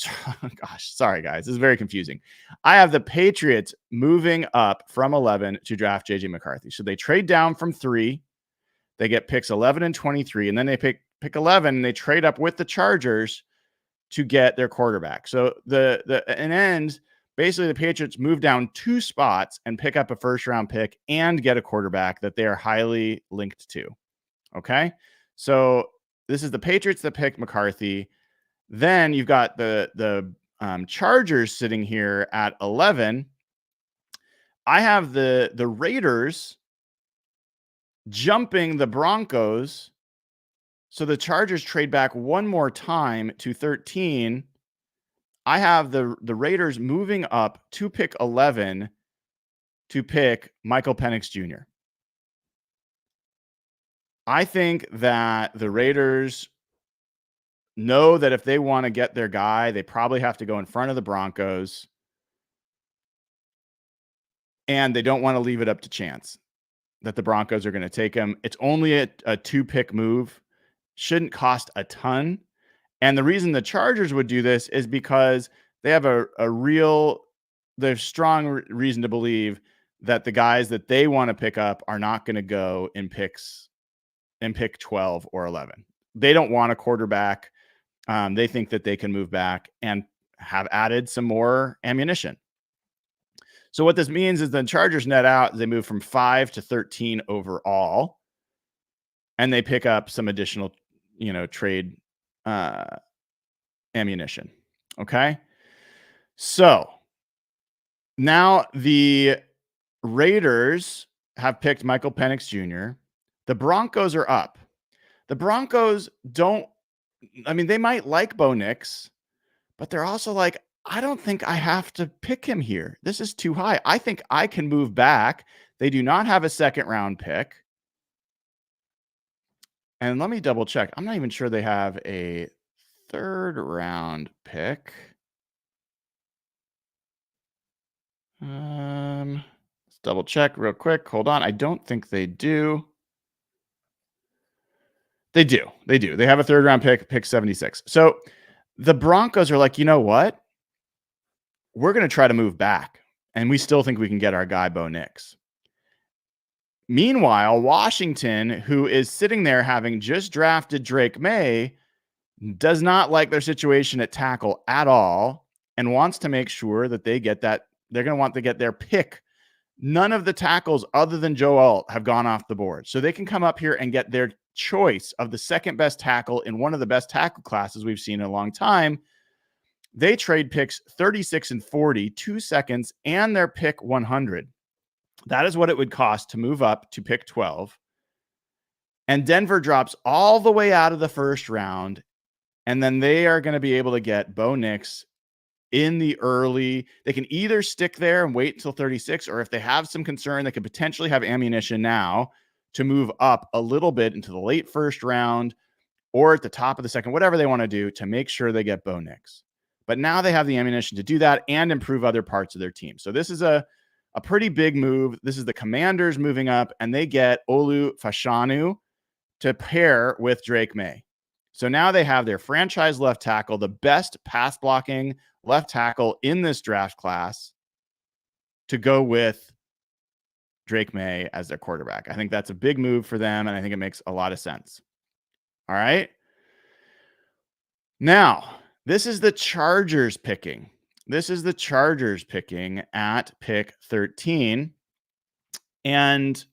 Gosh, sorry, guys. This is very confusing. I have the Patriots moving up from 11 to draft JJ McCarthy. So they trade down from 3. They get picks 11 and 23. And then they pick 11 and they trade up with the Chargers to get their quarterback. So basically the Patriots move down 2 spots and pick up a first round pick and get a quarterback that they are highly linked to. Okay. So this is the Patriots that pick McCarthy. Then you've got the Chargers sitting here at 11. I have the Raiders jumping the Broncos. So the Chargers trade back one more time to 13. I have the Raiders moving up to pick 11 to pick Michael Penix Jr. I think that the Raiders know that if they want to get their guy, they probably have to go in front of the Broncos. And they don't want to leave it up to chance that the Broncos are going to take him. It's only a 2-pick move. Shouldn't cost a ton. And the reason the Chargers would do this is because they have there's strong reason to believe that the guys that they want to pick up are not going to go in pick 12 or 11. They don't want a quarterback. They think that they can move back and have added some more ammunition. So what this means is the Chargers net out. They move from 5 to 13 overall, and they pick up some additional, trade ammunition. Okay. So now the Raiders have picked Michael Penix Jr. The Broncos are up. The Broncos they might like Bo Nix, but they're also like, I don't think I have to pick him here. This is too high. I think I can move back. They do not have a second round pick. And let me double check. I'm not even sure they have a third round pick. Let's double check real quick. Hold on. I don't think they do. They do. They have a third round pick 76. So the Broncos are like, you know what? We're going to try to move back, and we still think we can get our guy Bo Nix. Meanwhile, Washington, who is sitting there having just drafted Drake May, does not like their situation at tackle at all and wants to make sure that they get that. They're going to want to get their pick. None of the tackles other than Joe Alt have gone off the board. So they can come up here and get their choice of the second best tackle in one of the best tackle classes we've seen in a long time. They trade picks 36 and 40, 2 seconds, and their pick 100. That is what it would cost to move up to pick 12. And Denver drops all the way out of the first round. And then they are going to be able to get Bo Nix in the early. They can either stick there and wait until 36, or if they have some concern, they could potentially have ammunition now to move up a little bit into the late first round or at the top of the second, whatever they want to do to make sure they get Bo Nix. But now they have the ammunition to do that and improve other parts of their team. So this is a pretty big move. This is the Commanders moving up, and they get Olu Fashanu to pair with Drake May. So now they have their franchise left tackle, the best pass blocking left tackle in this draft class, to go with Drake May as their quarterback. I think that's a big move for them, and I think it makes a lot of sense. All right. Now, this is the Chargers picking. This is the Chargers picking at pick 13. And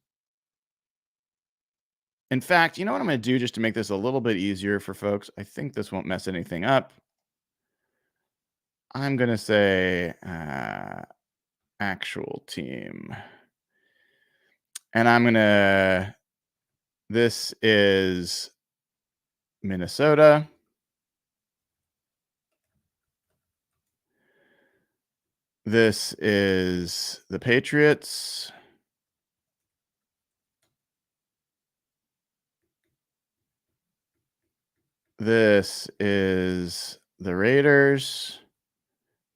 in fact, you know what I'm going to do just to make this a little bit easier for folks? I think this won't mess anything up. I'm going to say actual team. And I'm going to, this is Minnesota. This is the Patriots. This is the Raiders.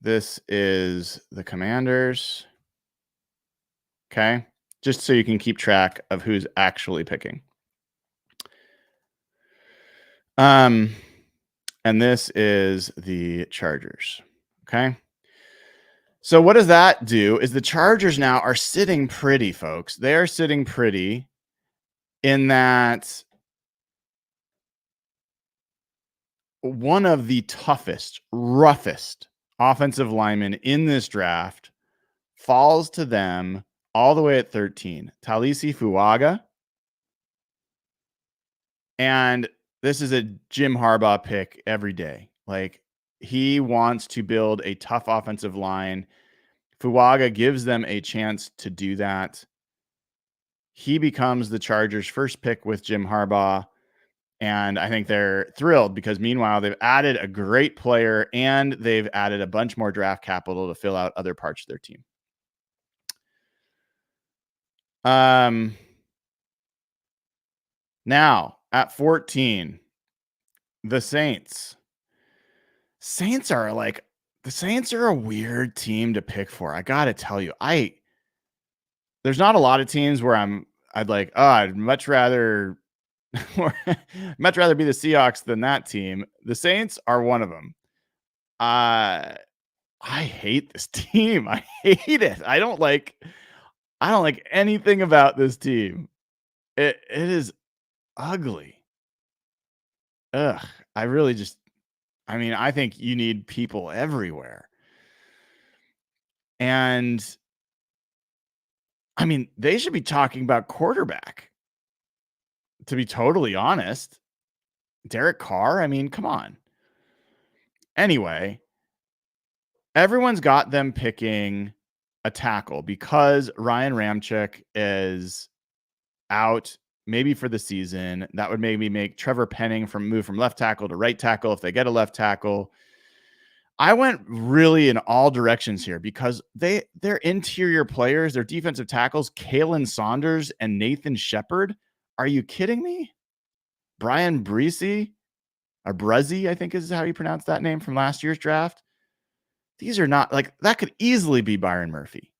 This is the Commanders. Okay. Just so you can keep track of who's actually picking. And this is the Chargers. Okay. So what does that do is the Chargers now are sitting pretty, folks. They are sitting pretty in that one of the toughest, roughest offensive linemen in this draft falls to them all the way at 13. Talisi Fuaga. And this is a Jim Harbaugh pick every day. Like, he wants to build a tough offensive line. Fuaga gives them a chance to do that. He becomes the Chargers' first pick with Jim Harbaugh. And I think they're thrilled because meanwhile, they've added a great player and they've added a bunch more draft capital to fill out other parts of their team. Now at 14, the Saints. Saints are a weird team to pick for. I got to tell you, there's not a lot of teams where I'd much rather be the Seahawks than that team. The Saints are one of them. I hate this team. I hate it. I don't like anything about this team. It is ugly. Ugh. I think you need people everywhere. And they should be talking about quarterback. To be totally honest, Derek Carr, come on. Anyway, everyone's got them picking a tackle because Ryan Ramczyk is out maybe for the season. That would maybe make Trevor Penning move from left tackle to right tackle if they get a left tackle. I went really in all directions here because their interior players, their defensive tackles, Kalen Saunders and Nathan Shepard. Are you kidding me? Brian Bresee, or Bruzzy, I think is how you pronounce that name, from last year's draft. These are not that could easily be Byron Murphy.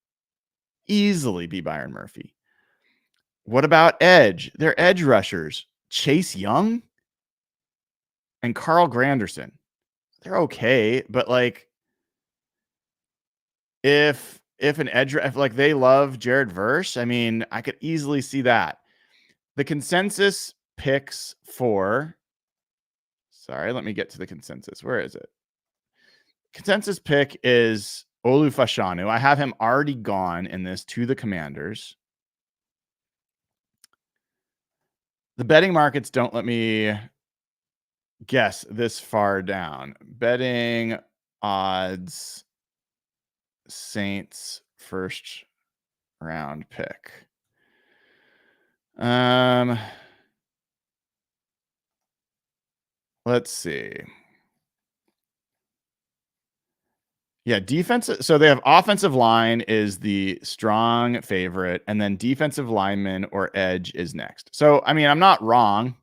Easily be Byron Murphy. What about edge? Their edge rushers, Chase Young and Carl Granderson. They're okay, but if they love Jared Verse, I could easily see that. The consensus picks for, sorry, let me get to the consensus. Where is it? Consensus pick is Olu Fashanu. I have him already gone in this to the Commanders. The betting markets don't let me guess this far down. Betting odds, Saints first round pick. Let's see. Yeah, defense. So they have offensive line is the strong favorite, and then defensive lineman or edge is next. So, I'm not wrong.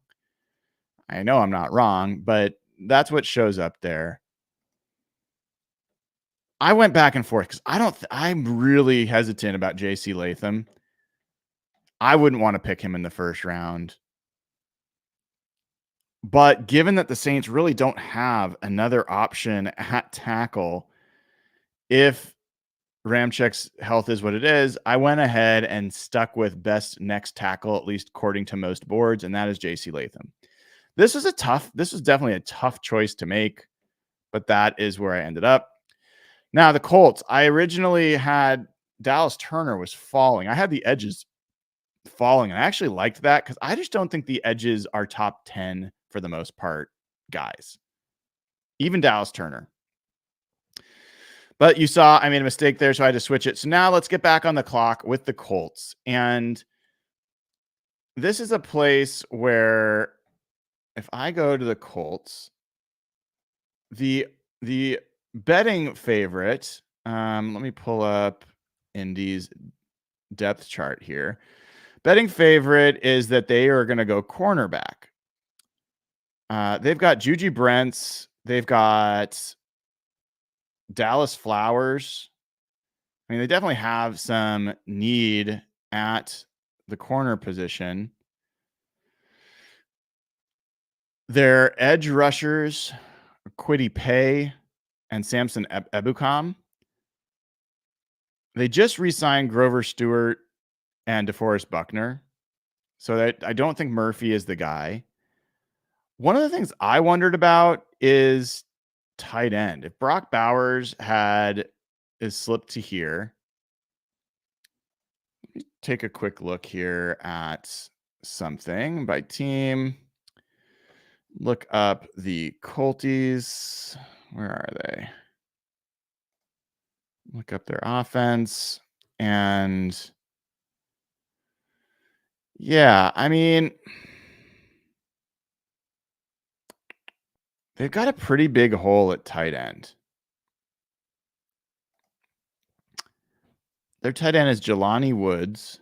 I know I'm not wrong, but that's what shows up there. I went back and forth because I'm really hesitant about JC Latham. I wouldn't want to pick him in the first round. But given that the Saints really don't have another option at tackle, if Ramchek's health is what it is, I went ahead and stuck with best next tackle, at least according to most boards, and that is JC Latham. This was definitely a tough choice to make, but that is where I ended up. Now, the Colts, I originally had Dallas Turner was falling. I had the edges falling, and I actually liked that because I just don't think the edges are top 10 for the most part, guys. Even Dallas Turner. But you saw I made a mistake there, so I had to switch it. So now let's get back on the clock with the Colts. And this is a place where if I go to the Colts, the betting favorite, let me pull up Indy's depth chart here. Betting favorite is that they are going to go cornerback. They've got Juju Brents. They've got Dallas Flowers. I mean, they definitely have some need at the corner position. Their edge rushers, Kwity Paye and Samson Ebukam. They just re-signed Grover Stewart and DeForest Buckner. So I don't think Murphy is the guy. One of the things I wondered about is tight end. If Brock Bowers is slipped to here, let me take a quick look here at something by team. Look up the Colties. Where are they? Look up their offense. And yeah, I mean, they've got a pretty big hole at tight end. Their tight end is Jelani Woods.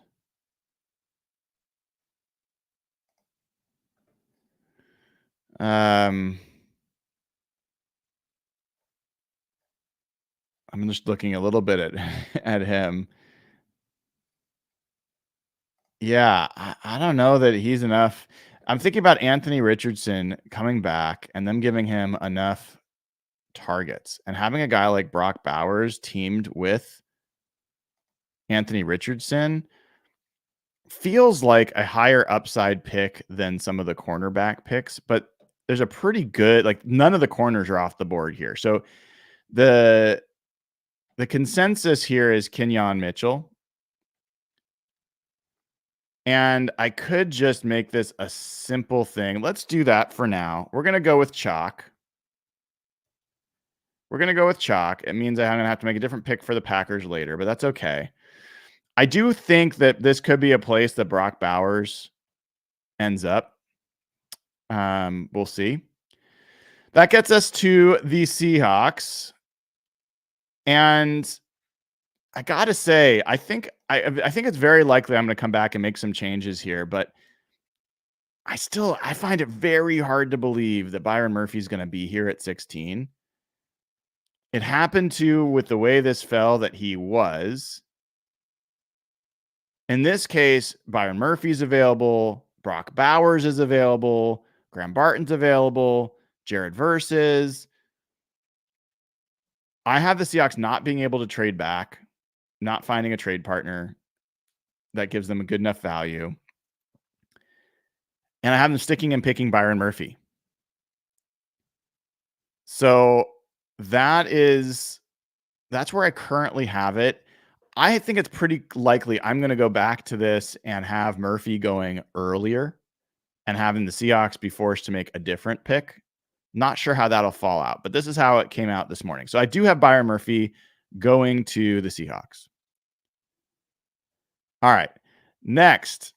I'm just looking a little bit at him. Yeah, I don't know that he's enough. I'm thinking about Anthony Richardson coming back and them giving him enough targets and having a guy like Brock Bowers teamed with Anthony Richardson feels like a higher upside pick than some of the cornerback picks, but there's a pretty good, like none of the corners are off the board here. So the consensus here is Kenyon Mitchell. And I could just make this a simple thing. Let's do that for now. We're going to go with chalk. It means I'm going to have to make a different pick for the Packers later, but that's okay. I do think that this could be a place that Brock Bowers ends up. We'll see. That gets us to the Seahawks. And I got to say, I think it's very likely I'm going to come back and make some changes here, but I find it very hard to believe that Byron Murphy is going to be here at 16. It happened with the way this fell that he was. In this case, Byron Murphy's available. Brock Bowers is available. Graham Barton's available. Jared Verse. I have the Seahawks not being able to trade back, not finding a trade partner that gives them a good enough value. And I have them sticking and picking Byron Murphy. So that's where I currently have it. I think it's pretty likely I'm going to go back to this and have Murphy going earlier and having the Seahawks be forced to make a different pick. Not sure how that'll fall out, but this is how it came out this morning. So I do have Byron Murphy going to the Seahawks. All right. Next,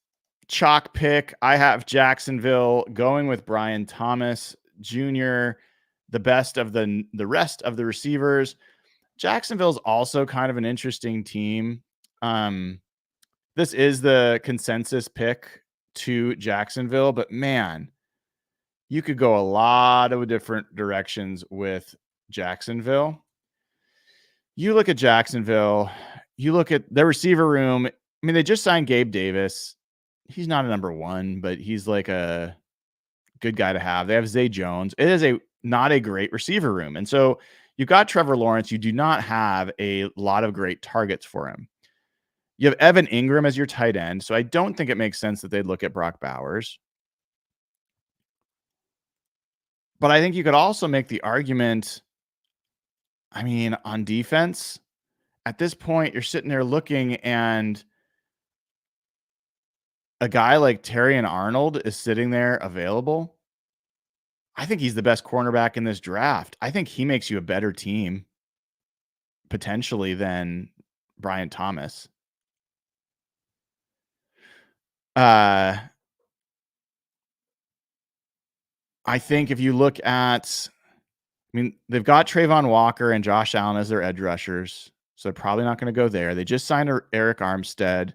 chalk pick. I have Jacksonville going with Brian Thomas Jr., the best of the rest of the receivers. Jacksonville's also kind of an interesting team. This is the consensus pick to Jacksonville, but man, You could go a lot of different directions with Jacksonville. You look at Jacksonville, you look at their receiver room. I mean, they just signed Gabe Davis. He's not a number one, but he's like a good guy to have. They have Zay Jones. It is not a great receiver room. And so you got Trevor Lawrence. You do not have a lot of great targets for him. You have Evan Ingram as your tight end. So I don't think it makes sense that they'd look at Brock Bowers. But I think you could also make the argument, I mean, on defense, at this point, you're sitting there looking and a guy like Terrion Arnold is sitting there available. I think he's the best cornerback in this draft. I think he makes you a better team potentially than Brian Thomas. I think if you look at, I mean, they've got Trayvon Walker and Josh Allen as their edge rushers, so they're probably not going to go there. They just signed Eric Armstead,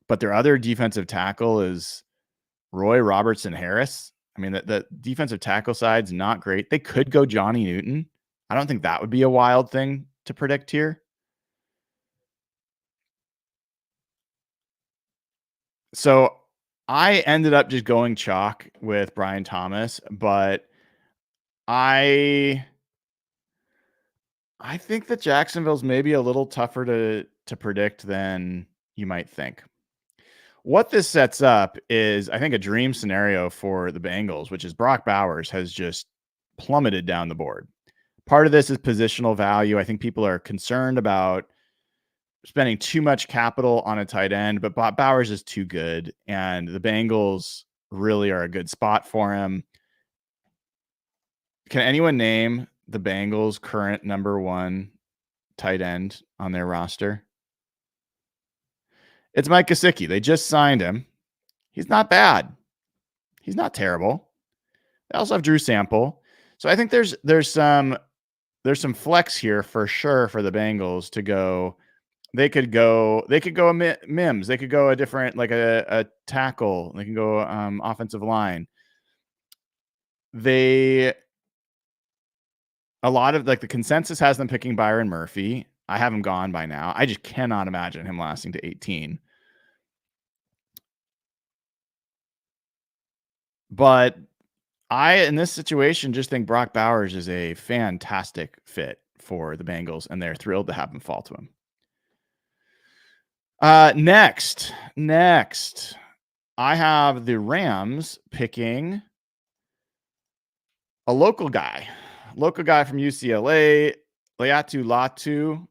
but their other defensive tackle is Roy Robertson Harris. I mean, the defensive tackle side's not great. They could go Johnny Newton. I don't think that would be a wild thing to predict here. So I ended up just going chalk with Brian Thomas, but I think that Jacksonville's maybe a little tougher to predict than you might think. What this sets up is, I think, a dream scenario for the Bengals, which is Brock Bowers has just plummeted down the board. Part of this is positional value. I think people are concerned about spending too much capital on a tight end, but Bowers is too good, and the Bengals really are a good spot for him. Can anyone name the Bengals' current number one tight end on their roster? It's Mike Gesicki. They just signed him. He's not bad. He's not terrible. They also have Drew Sample. So I think there's some flex here for sure for the Bengals to go. They could go a Mims. They could go a different, like a tackle. They can go offensive line. A lot of, like, the consensus has them picking Byron Murphy. I have him gone by now. I just cannot imagine him lasting to 18. But in this situation, just think Brock Bowers is a fantastic fit for the Bengals, and they're thrilled to have him fall to him. Next, I have the Rams picking a local guy from UCLA, Leatu Latu.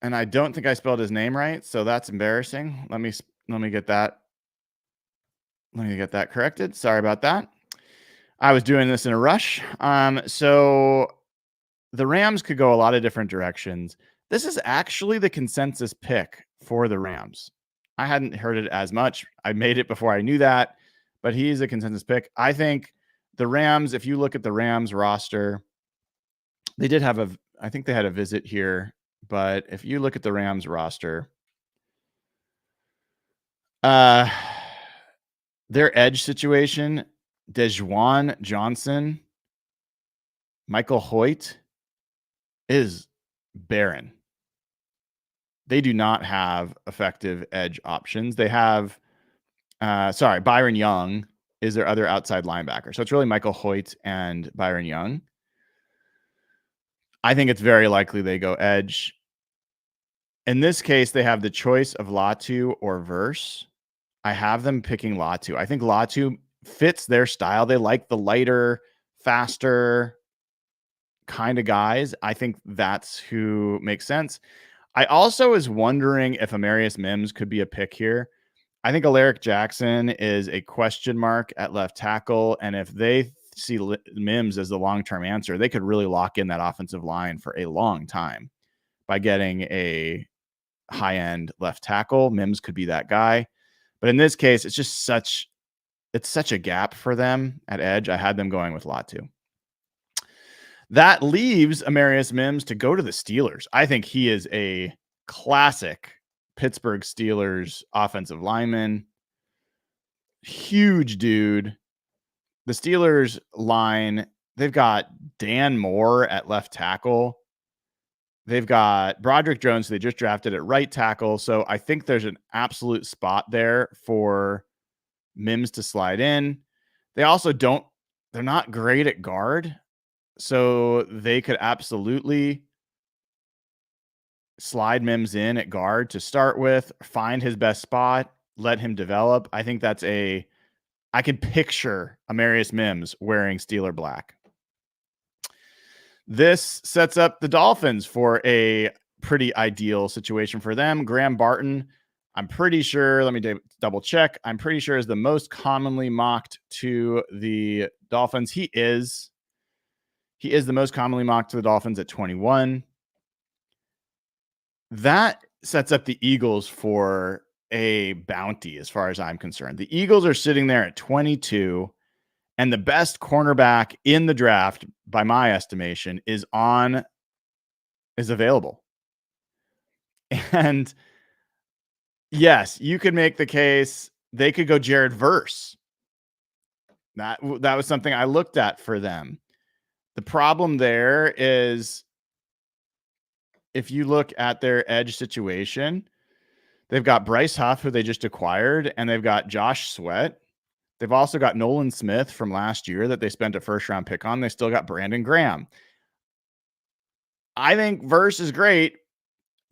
And I don't think I spelled his name right, so that's embarrassing. Let me get that. Let me get that corrected. Sorry about that. I was doing this in a rush. So the Rams could go a lot of different directions. This is actually the consensus pick for the Rams. I hadn't heard it as much. I made it before I knew that, but he's a consensus pick. I think the Rams, if you look at the Rams roster, they did have I think they had a visit here, but if you look at the Rams roster, their edge situation, Dejuan Johnson, Michael Hoyt, is barren. They do not have effective edge options. They have, Byron Young is their other outside linebacker. So it's really Michael Hoyt and Byron Young. I think it's very likely they go edge. In this case, they have the choice of Latu or Verse. I have them picking Latu. I think Latu fits their style. They like the lighter, faster kind of guys. I think that's who makes sense. I also was wondering if Amarius Mims could be a pick here. I think Alaric Jackson is a question mark at left tackle, and if they see Mims as the long-term answer, they could really lock in that offensive line for a long time by getting a high-end left tackle. Mims could be that guy. But in this case, it's just such a gap for them at edge. I had them going with Latu. That leaves Amarius Mims to go to the Steelers. I think he is a classic Pittsburgh Steelers offensive lineman. Huge dude. The Steelers line, they've got Dan Moore at left tackle. They've got Broderick Jones, who they just drafted at right tackle. So I think there's an absolute spot there for Mims to slide in. They also they're not great at guard. So they could absolutely slide Mims in at guard to start with, find his best spot, let him develop. I think I can picture Amarius Mims wearing Steeler black. This sets up the Dolphins for a pretty ideal situation for them. Graham Barton, I'm pretty sure, let me double check. I'm pretty sure is the most commonly mocked to the Dolphins. He is the most commonly mocked to the Dolphins at 21. That sets up the Eagles for a bounty as far as I'm concerned. The Eagles are sitting there at 22, and the best cornerback in the draft, by my estimation, is available. And yes, you could make the case they could go Jared Verse. That was something I looked at for them. The problem there is if you look at their edge situation, they've got Bryce Huff, who they just acquired, and they've got Josh Sweat. They've also got Nolan Smith from last year that they spent a first-round pick on. They still got Brandon Graham. I think Verse is great,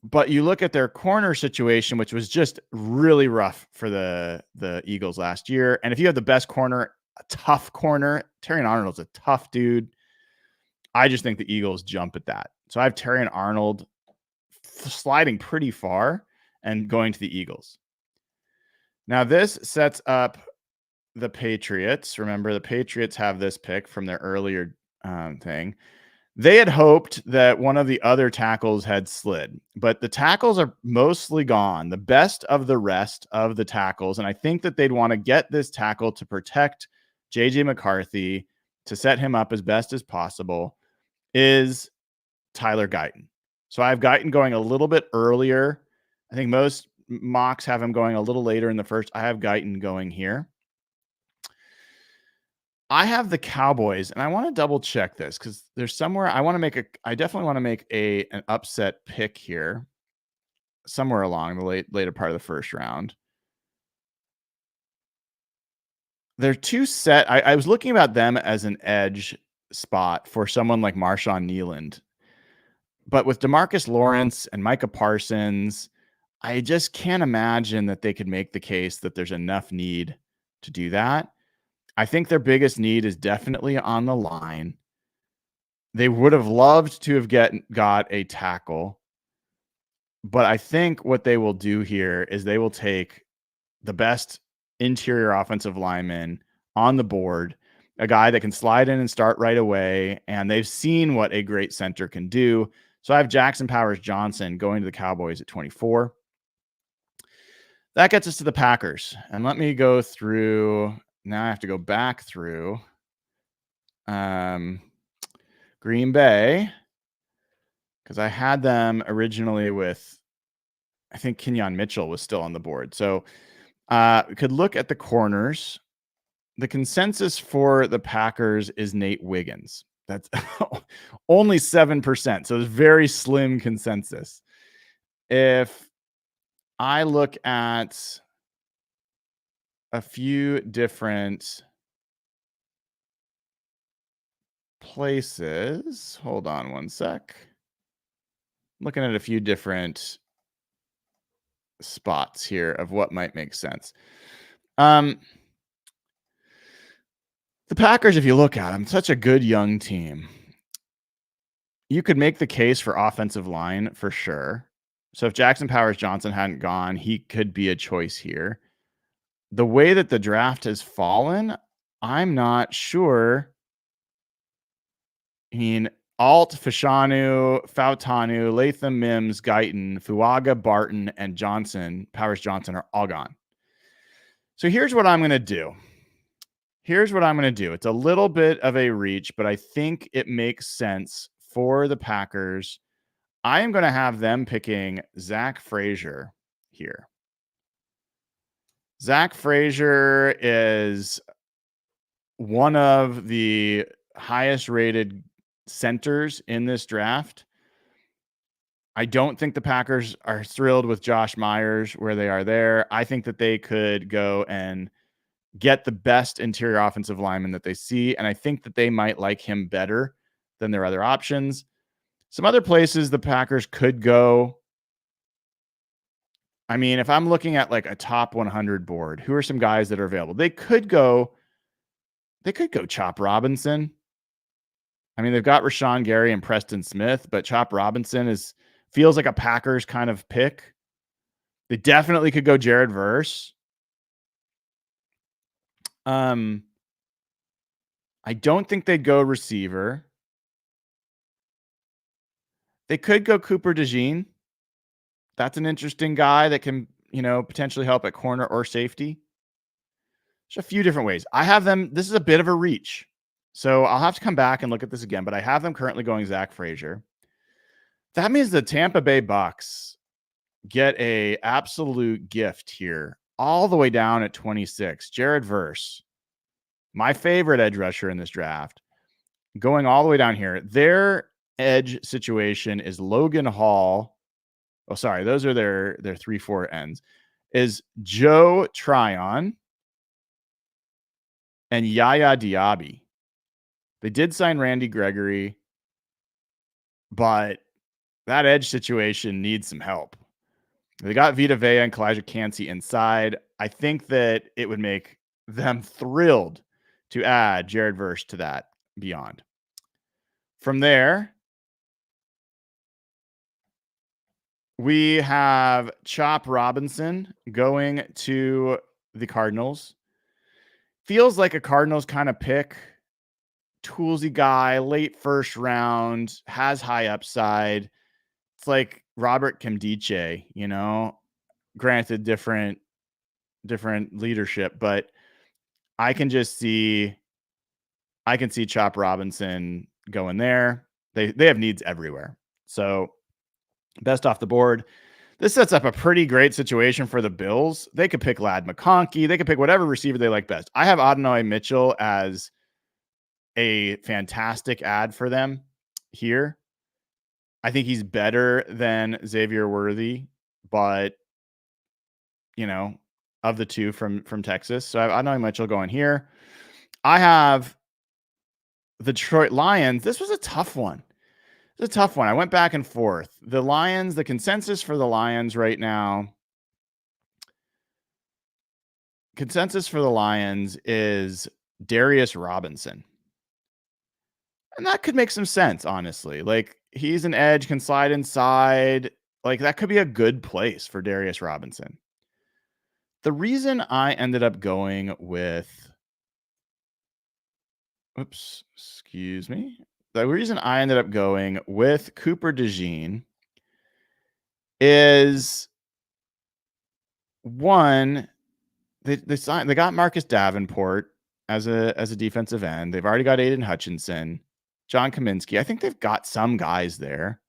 but you look at their corner situation, which was just really rough for the Eagles last year. And if you have the best corner, a tough corner, Terrion Arnold's a tough dude. I just think the Eagles jump at that. So I have Terrion Arnold sliding pretty far and going to the Eagles. Now this sets up the Patriots. Remember, the Patriots have this pick from their earlier thing. They had hoped that one of the other tackles had slid, but the tackles are mostly gone. The best of the rest of the tackles, and I think that they'd want to get this tackle to protect J.J. McCarthy, to set him up as best as possible, is Tyler Guyton. So I have Guyton going a little bit earlier. I think most mocks have him going a little later in the first. I have Guyton going here. I have the Cowboys, and I want to double check this because there's somewhere I definitely want to make an upset pick here somewhere along the later part of the first round. They're too set. I was looking about them as an edge spot for someone like Marshawn Nealand, but with DeMarcus Lawrence and Micah Parsons, I just can't imagine that they could make the case that there's enough need to do that. I think their biggest need is definitely on the line. They would have loved to have got a tackle, but I think what they will do here is they will take the best interior offensive lineman on the board, a guy that can slide in and start right away, and they've seen what a great center can do. So I have Jackson Powers Johnson going to the Cowboys at 24. That gets us to the Packers. And let me go through. Now I have to go back through Green Bay because I had them originally with, I think Kenyon Mitchell was still on the board. So we could look at the corners. The consensus for the Packers is Nate Wiggins. That's only 7%. So it's very slim consensus. If I look at a few different places, hold on one sec. Looking at a few different spots here of what might make sense. The Packers, if you look at them, such a good young team. You could make the case for offensive line for sure. So if Jackson Powers Johnson hadn't gone, he could be a choice here. The way that the draft has fallen, I'm not sure. I mean, Alt, Fashanu, Fautanu, Latham, Mims, Guyton, Fuaga, Barton, and Powers Johnson are all gone. So here's what I'm going to do. It's a little bit of a reach, but I think it makes sense for the Packers. I am going to have them picking Zach Frazier here. Zach Frazier is one of the highest rated centers in this draft. I don't think the Packers are thrilled with Josh Myers where they are there. I think that they could go and get the best interior offensive lineman that they see, and I think that they might like him better than their other options. Some other places the Packers could go. I mean, if I'm looking at like a top 100 board, who are some guys that are available? They could go Chop Robinson. I mean, they've got Rashawn Gary and Preston Smith, but Chop Robinson feels like a Packers kind of pick. They definitely could go Jared Verse. I don't think they'd go receiver. They could go Cooper DeJean. That's an interesting guy that can, potentially help at corner or safety. There's a few different ways. I have them. This is a bit of a reach. So I'll have to come back and look at this again, but I have them currently going Zach Frazier. That means the Tampa Bay Bucks get a absolute gift here, all the way down at 26. Jared Verse, my favorite edge rusher in this draft, going all the way down here. Their edge situation is Logan Hall. Oh, sorry, those are their 3-4 ends. Is Joe Tryon and Yaya Diaby. They did sign Randy Gregory, but that edge situation needs some help. They got Vita Vea and Kalijah Cansey inside. I think that it would make them thrilled to add Jared Verse to that beyond. From there, we have Chop Robinson going to the Cardinals. Feels like a Cardinals kind of pick. Toolsy guy, late first round, has high upside. It's like Robert Kimdiche, granted different leadership, but I can see Chop Robinson going there. They have needs everywhere. So best off the board. This sets up a pretty great situation for the Bills. They could pick Ladd McConkey. They could pick whatever receiver they like best. I have Adonai Mitchell as a fantastic ad for them here. I think he's better than Xavier Worthy, but of the two from Texas. So I know Mitchell going here. I have the Detroit Lions. This was a tough one. It's a tough one. I went back and forth. The Lions, the consensus for the Lions right now. Consensus for the Lions is Darius Robinson. And that could make some sense, honestly. Like, he's an edge, can slide inside. Like, that could be a good place for Darius Robinson. The reason I ended up going with... excuse me. The reason I ended up going with Cooper DeJean is, one, they got Marcus Davenport as a defensive end. They've already got Aiden Hutchinson, John Kaminsky. I think they've got some guys there.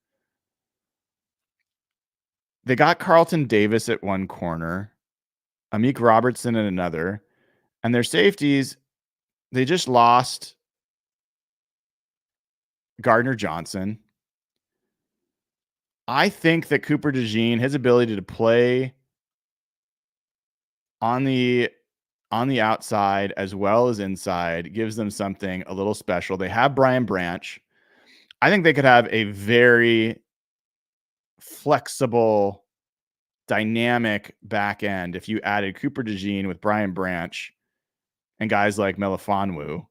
They got Carlton Davis at one corner, Amik Robertson at another, and their safeties, they just lost Gardner Johnson. I think that Cooper DeJean, his ability to play on the outside as well as inside, gives them something a little special. They have Brian Branch. I think they could have a very flexible, dynamic back end if you added Cooper DeJean with Brian Branch and guys like Melifonwu.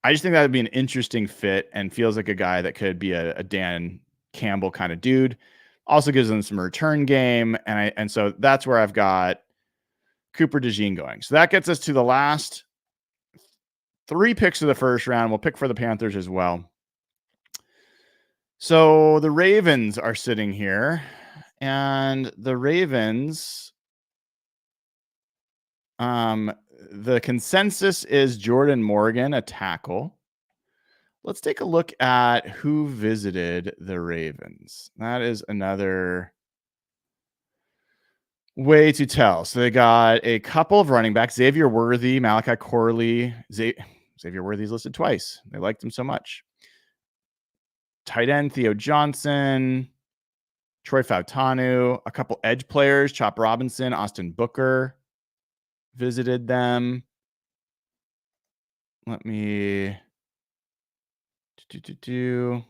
I just think that would be an interesting fit and feels like a guy that could be a Dan Campbell kind of dude. Also gives them some return game. And so that's where I've got Cooper DeJean going. So that gets us to the last 3 picks of the first round. We'll pick for the Panthers as well. So the Ravens are sitting here, and the Ravens, the consensus is Jordan Morgan, a tackle. Let's take a look at who visited the Ravens. That is another Way to tell. So they got a couple of running backs, Xavier Worthy, Malachi Corley. Xavier Worthy's listed twice. They liked him so much. Tight end, Theo Johnson, Troy Fautanu, a couple edge players, Chop Robinson, Austin Booker visited them. Let me let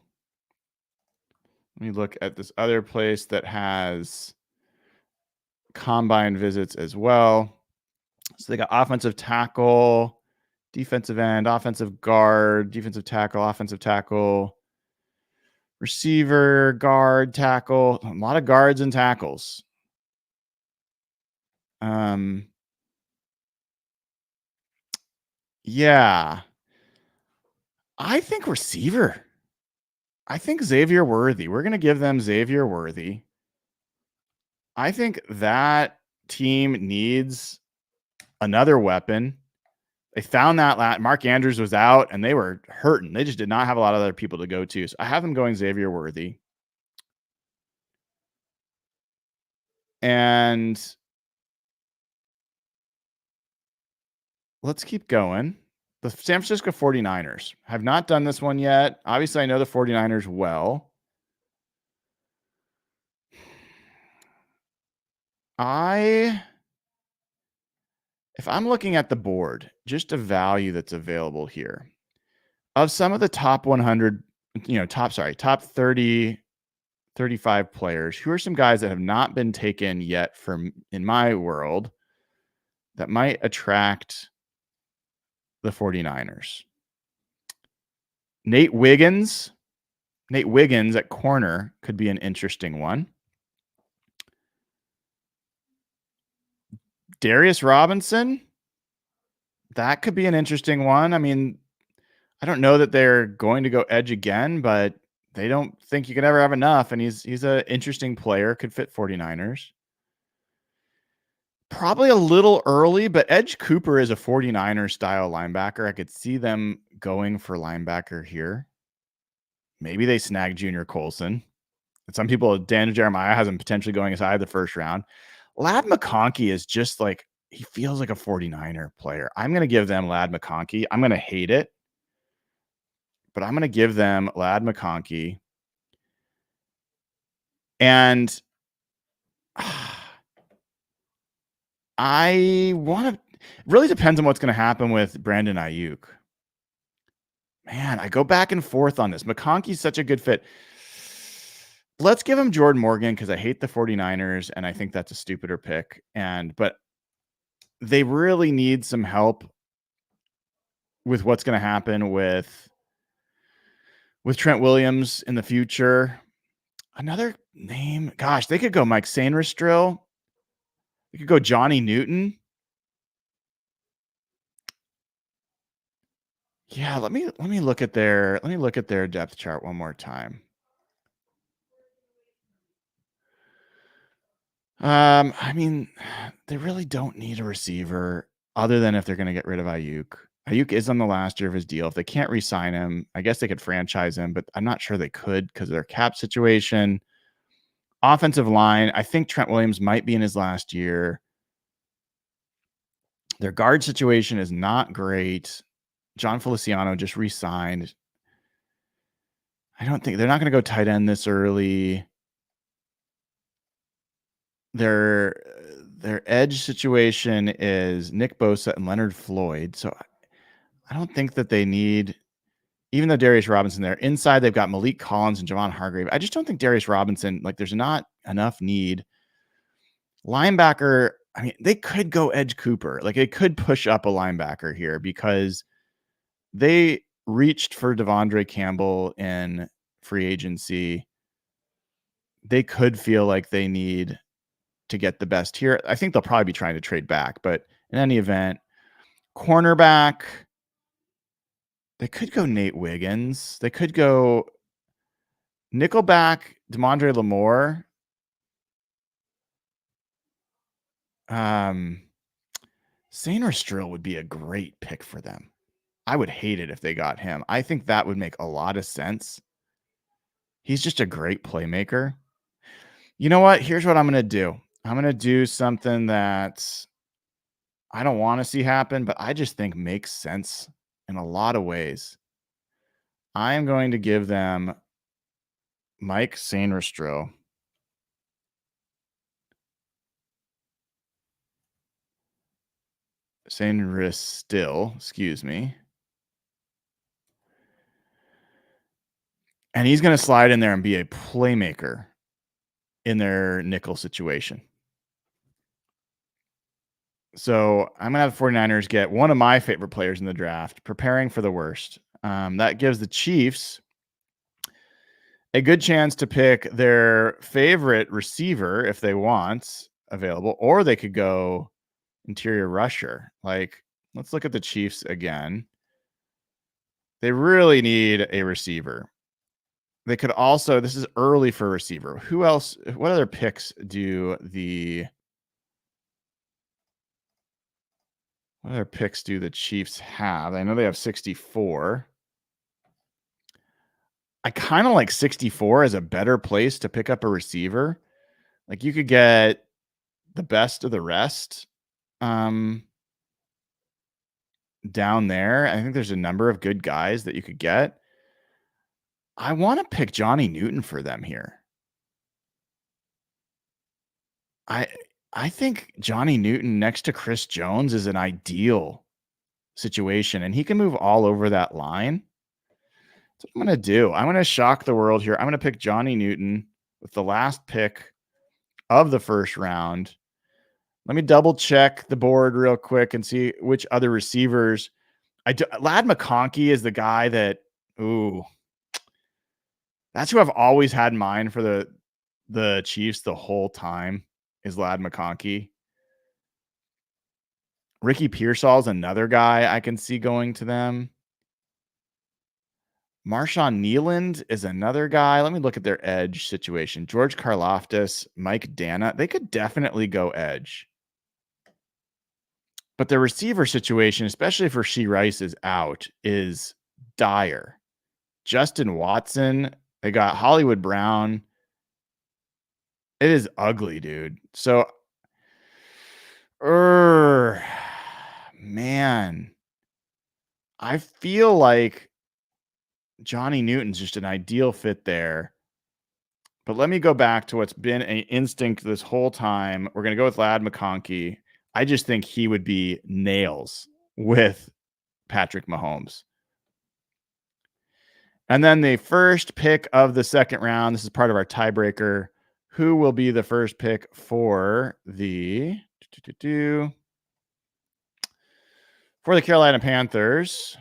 me look at this other place that has combine visits as well. So they got offensive tackle, defensive end, offensive guard, defensive tackle, receiver, guard, tackle. A lot of guards and tackles. Yeah. I think receiver. I think Xavier Worthy. We're going to give them Xavier Worthy. I think that team needs another weapon. They found that Mark Andrews was out and they were hurting. They just did not have a lot of other people to go to. So I have them going Xavier Worthy. And let's keep going. The San Francisco 49ers have not done this one yet. Obviously, I know the 49ers well. If I'm looking at the board, just a value that's available here of some of the top 100, top 30, 35 players, who are some guys that have not been taken yet from in my world that might attract the 49ers? Nate Wiggins at corner could be an interesting one. Darius Robinson, that could be an interesting one. I mean, I don't know that they're going to go edge again, but they don't think you can ever have enough. And he's an interesting player, could fit 49ers. Probably a little early, but Edge Cooper is a 49er style linebacker. I could see them going for linebacker here. Maybe they snag Junior Colson. Some people, Dan Jeremiah has him potentially going aside the first round. Ladd McConkey is just like, he feels like a 49er player. I'm going to give them Ladd McConkey. I'm going to hate it, but I'm going to give them Ladd McConkey. And I want to, really depends on what's going to happen with Brandon Ayuk. Man, I go back and forth on this. McConkey's such a good fit. Let's give him Jordan Morgan because I hate the 49ers and I think that's a stupider pick. But they really need some help with what's going to happen with Trent Williams in the future. Another name, gosh, they could go Mike Sainristil. They could go Johnny Newton. Yeah, let me look at their depth chart one more time. I mean, they really don't need a receiver other than if they're going to get rid of Ayuk. Ayuk is on the last year of his deal. If they can't re-sign him, I guess they could franchise him, but I'm not sure they could because of their cap situation. Offensive line, I think Trent Williams might be in his last year. Their guard situation is not great. John Feliciano just re-signed. I don't think they're not going to go tight end this early. Their edge situation is Nick Bosa and Leonard Floyd. So I don't think that they need, even though Darius Robinson there. Inside, they've got Malik Collins and Javon Hargrave. I just don't think Darius Robinson, like there's not enough need. Linebacker, I mean, they could go Edge Cooper. Like they could push up a linebacker here because they reached for Devondre Campbell in free agency. They could feel like they need to get the best here. I think they'll probably be trying to trade back, but in any event, cornerback, they could go Nate Wiggins. They could go nickelback, Demondre Lamore. Sainristil would be a great pick for them. I would hate it if they got him. I think that would make a lot of sense. He's just a great playmaker. You know what? Here's what I'm going to do. I'm going to do something that I don't want to see happen, but I just think makes sense in a lot of ways. I am going to give them Mike Sainristil. Sainristil, excuse me. And he's going to slide in there and be a playmaker in their nickel situation. So I'm going to have the 49ers get one of my favorite players in the draft, preparing for the worst. That gives the Chiefs a good chance to pick their favorite receiver if they want available, or they could go interior rusher. Like, let's look at the Chiefs again. They really need a receiver. They could also, this is early for a receiver. Who else, what other picks do the Chiefs have? I know they have 64. I kind of like 64 as a better place to pick up a receiver. Like, you could get the best of the rest down there. I think there's a number of good guys that you could get. I want to pick Johnny Newton for them here. I think Johnny Newton next to Chris Jones is an ideal situation, and he can move all over that line. That's what I'm going to do. I'm going to shock the world here. I'm going to pick Johnny Newton with the last pick of the first round. Let me double check the board real quick and see which other receivers. Ladd McConkey is the guy that, that's who I've always had in mind for the Chiefs the whole time, is Ladd McConkey. Ricky Pearsall is another guy I can see going to them. Marshawn Nealand is another guy. Let me look at their edge situation. George Karlaftis, Mike Dana. They could definitely go edge. But their receiver situation, especially if Rashee Rice is out, is dire. Justin Watson. They got Hollywood Brown. It is ugly, dude. So, man, I feel like Johnny Newton's just an ideal fit there. But let me go back to what's been an instinct this whole time. We're going to go with Ladd McConkey. I just think he would be nails with Patrick Mahomes. And then the first pick of the second round, this is part of our tiebreaker. Who will be the first pick for the Carolina Panthers?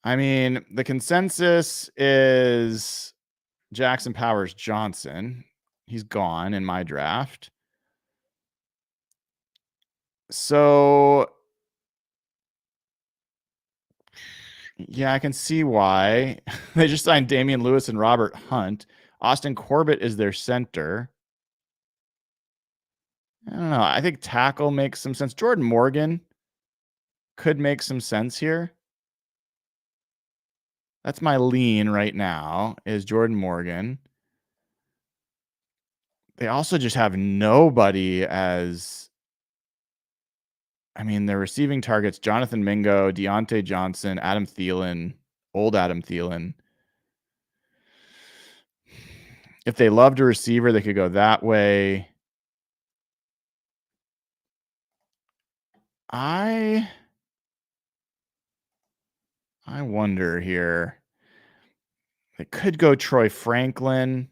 I mean, the consensus is Jackson Powers Johnson. He's gone in my draft. So, yeah, I can see why. They just signed Damian Lewis and Robert Hunt. Austin Corbett is their center. I don't know. I think tackle makes some sense. Jordan Morgan could make some sense here. That's my lean right now, is Jordan Morgan. They also just have nobody as, I mean, their receiving targets, Jonathan Mingo, Deontay Johnson, Adam Thielen, old Adam Thielen. If they loved a receiver, they could go that way. I wonder here. It could go Troy Franklin.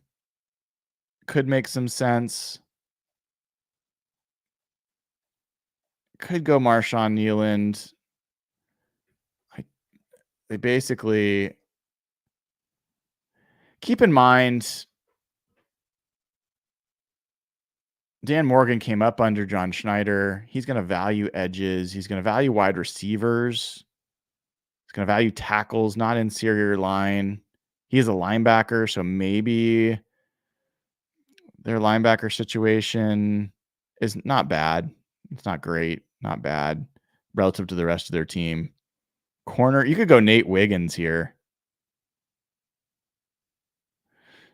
Could make some sense. Could go Marshawn Nealand. They basically, keep in mind, Dan Morgan came up under John Schneider. He's going to value edges. He's going to value wide receivers. He's going to value tackles, not interior line. He's a linebacker, so maybe their linebacker situation is not bad. It's not great, not bad relative to the rest of their team. Corner, you could go Nate Wiggins here.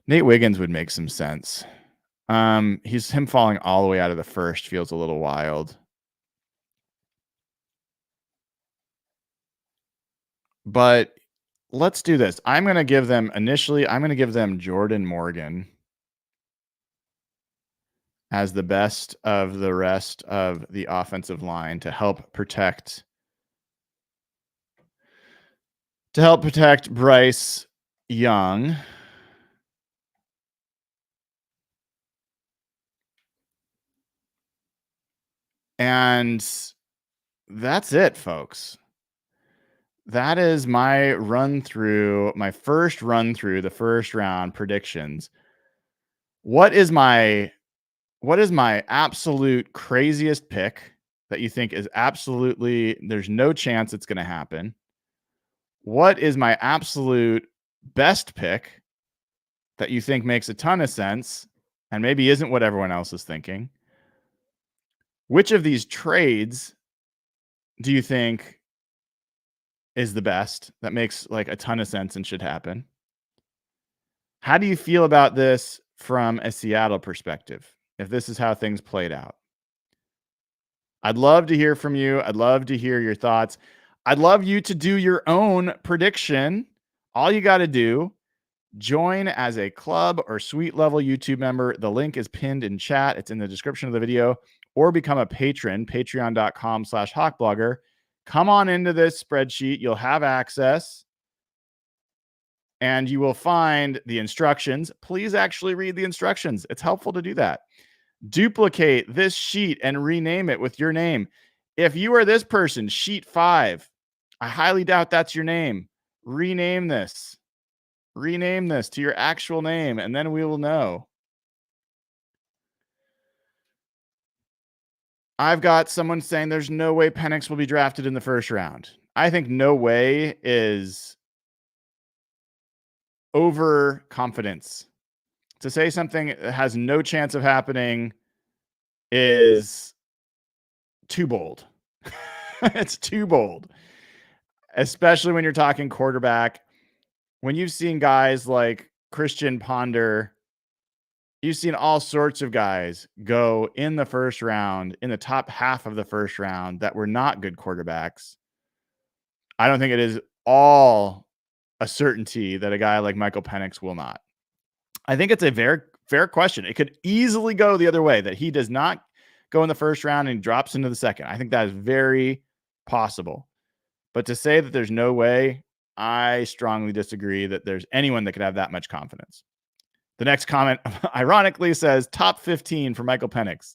Nate Wiggins would make some sense. Him falling all the way out of the first feels a little wild. But let's do this. I'm going to give them Jordan Morgan as the best of the rest of the offensive line to help protect Bryce Young. And that's it, folks. That is my first run through the first round predictions. What is my absolute craziest pick that you think is there's no chance it's going to happen? What is my absolute best pick that you think makes a ton of sense and maybe isn't what everyone else is thinking? Which of these trades do you think is the best that makes like a ton of sense and should happen? How do you feel about this from a Seattle perspective, if this is how things played out? I'd love to hear from you. I'd love to hear your thoughts. I'd love you to do your own prediction. All you got to do, join as a club or suite level YouTube member. The link is pinned in chat. It's in the description of the video, or become a patron, patreon.com/HawkBlogger. Come on into this spreadsheet. You'll have access and you will find the instructions. Please actually read the instructions. It's helpful to do that. Duplicate this sheet and rename it with your name. If you are this person, sheet 5, I highly doubt that's your name. Rename this to your actual name, and then we will know. I've got someone saying there's no way Penix will be drafted in the first round. I think no way is overconfidence. To say something that has no chance of happening is too bold. It's too bold, especially when you're talking quarterback. When you've seen guys like Christian Ponder, you've seen all sorts of guys go in the first round, in the top half of the first round, that were not good quarterbacks. I don't think it is all a certainty that a guy like Michael Penix will not. I think it's a very fair question. It could easily go the other way, that he does not go in the first round and drops into the second. I think that is very possible. But to say that there's no way, I strongly disagree that there's anyone that could have that much confidence. The next comment, ironically, says top 15 for Michael Penix.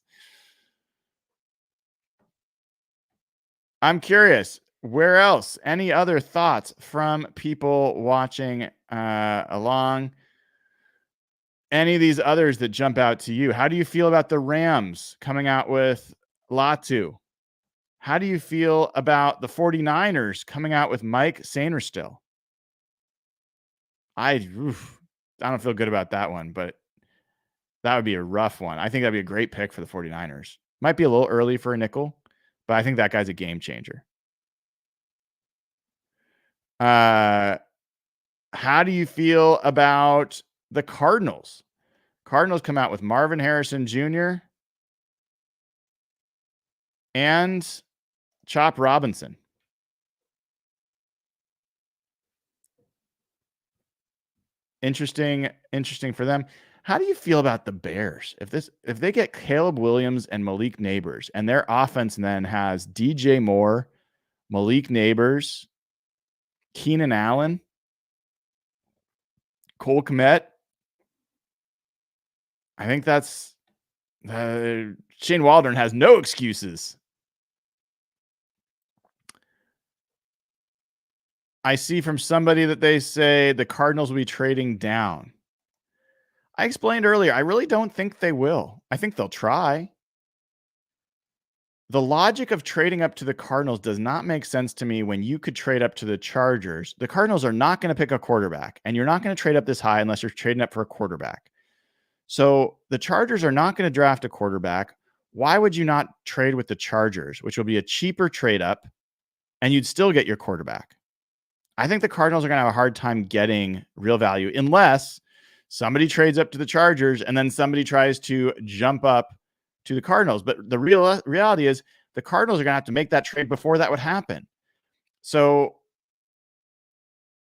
I'm curious, where else? Any other thoughts from people watching along? Any of these others that jump out to you? How do you feel about the Rams coming out with Latu? How do you feel about the 49ers coming out with Mike Sainristil? I don't feel good about that one, but that would be a rough one. I think that'd be a great pick for the 49ers. Might be a little early for a nickel, but I think that guy's a game changer. How do you feel about the Cardinals? Cardinals come out with Marvin Harrison Jr. and Chop Robinson. Interesting for them. How do you feel about the Bears? If they get Caleb Williams and Malik Neighbors, and their offense then has DJ Moore, Malik Neighbors, Keenan Allen, Cole Kmet, I think that's Shane Waldron has no excuses. I see from somebody that they say the Cardinals will be trading down. I explained earlier, I really don't think they will. I think they'll try. The logic of trading up to the Cardinals does not make sense to me when you could trade up to the Chargers. The Cardinals are not going to pick a quarterback, and you're not going to trade up this high unless you're trading up for a quarterback. So the Chargers are not going to draft a quarterback. Why would you not trade with the Chargers, which will be a cheaper trade up, and you'd still get your quarterback? I think the Cardinals are going to have a hard time getting real value unless somebody trades up to the Chargers, and then somebody tries to jump up to the Cardinals. But the reality is the Cardinals are going to have to make that trade before that would happen. So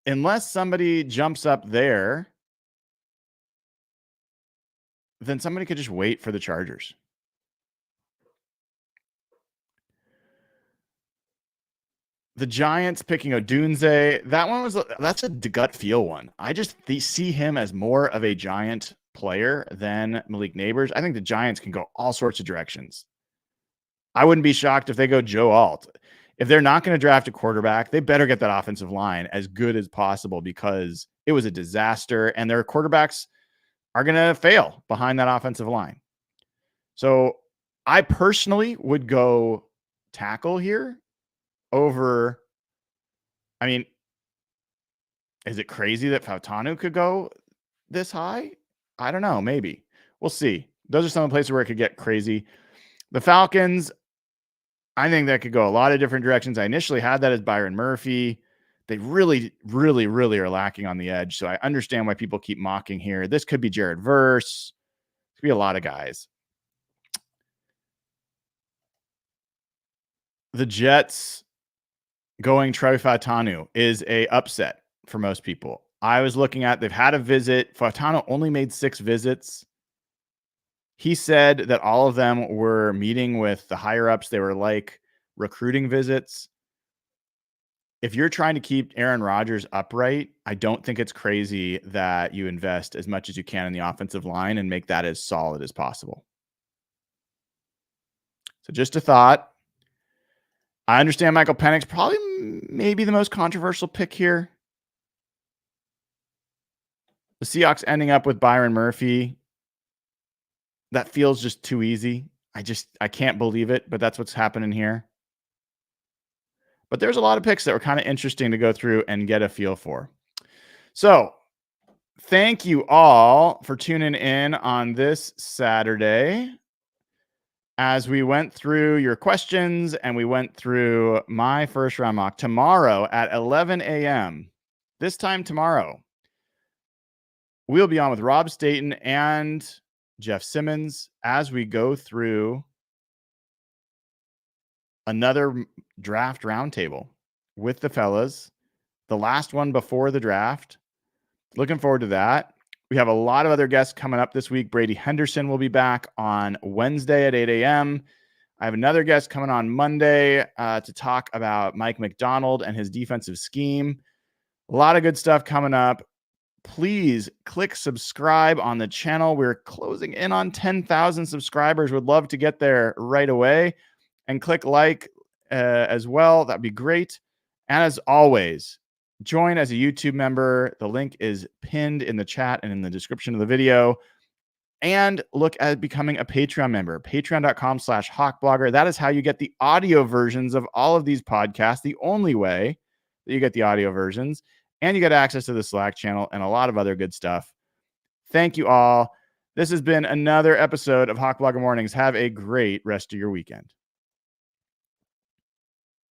unless somebody jumps up there, then somebody could just wait for the Chargers. The Giants picking Odunze, that's a gut feel one. I just see him as more of a Giant player than Malik Neighbors. I think the Giants can go all sorts of directions. I wouldn't be shocked if they go Joe Alt. If they're not going to draft a quarterback, they better get that offensive line as good as possible because it was a disaster and their quarterbacks are going to fail behind that offensive line. So I personally would go tackle here over. I mean, is it crazy that Fautanu could go this high? I don't know. Maybe. We'll see. Those are some of the places where it could get crazy. The Falcons, I think that could go a lot of different directions. I initially had that as Byron Murphy. They really, really, really are lacking on the edge. So I understand why people keep mocking here. This could be Jared Verse. Could be a lot of guys. The Jets going Troy Fautanu is a upset for most people. I was looking at, they've had a visit. Fautanu only made 6 visits. He said that all of them were meeting with the higher ups. They were like recruiting visits. If you're trying to keep Aaron Rodgers upright, I don't think it's crazy that you invest as much as you can in the offensive line and make that as solid as possible. So just a thought. I understand Michael Penix, probably maybe the most controversial pick here. The Seahawks ending up with Byron Murphy. That feels just too easy. I can't believe it, but that's what's happening here. But there's a lot of picks that were kind of interesting to go through and get a feel for. So thank you all for tuning in on this Saturday as we went through your questions and we went through my first round mock. Tomorrow at 11 a.m., this time tomorrow, we'll be on with Rob Staten and Jeff Simmons as we go through another draft roundtable with the fellas, the last one before the draft. Looking forward to that. We have a lot of other guests coming up this week. Brady Henderson will be back on Wednesday at 8 a.m. I have another guest coming on Monday to talk about Mike McDonald and his defensive scheme. A lot of good stuff coming up. Please click subscribe on the channel. We're closing in on 10,000 subscribers. Would love to get there right away. And click like as well. That'd be great. And as always, join as a YouTube member. The link is pinned in the chat and in the description of the video. And look at becoming a Patreon member. Patreon.com/HawkBlogger. That is how you get the audio versions of all of these podcasts. The only way that you get the audio versions. And you get access to the Slack channel and a lot of other good stuff. Thank you all. This has been another episode of HawkBlogger Mornings. Have a great rest of your weekend.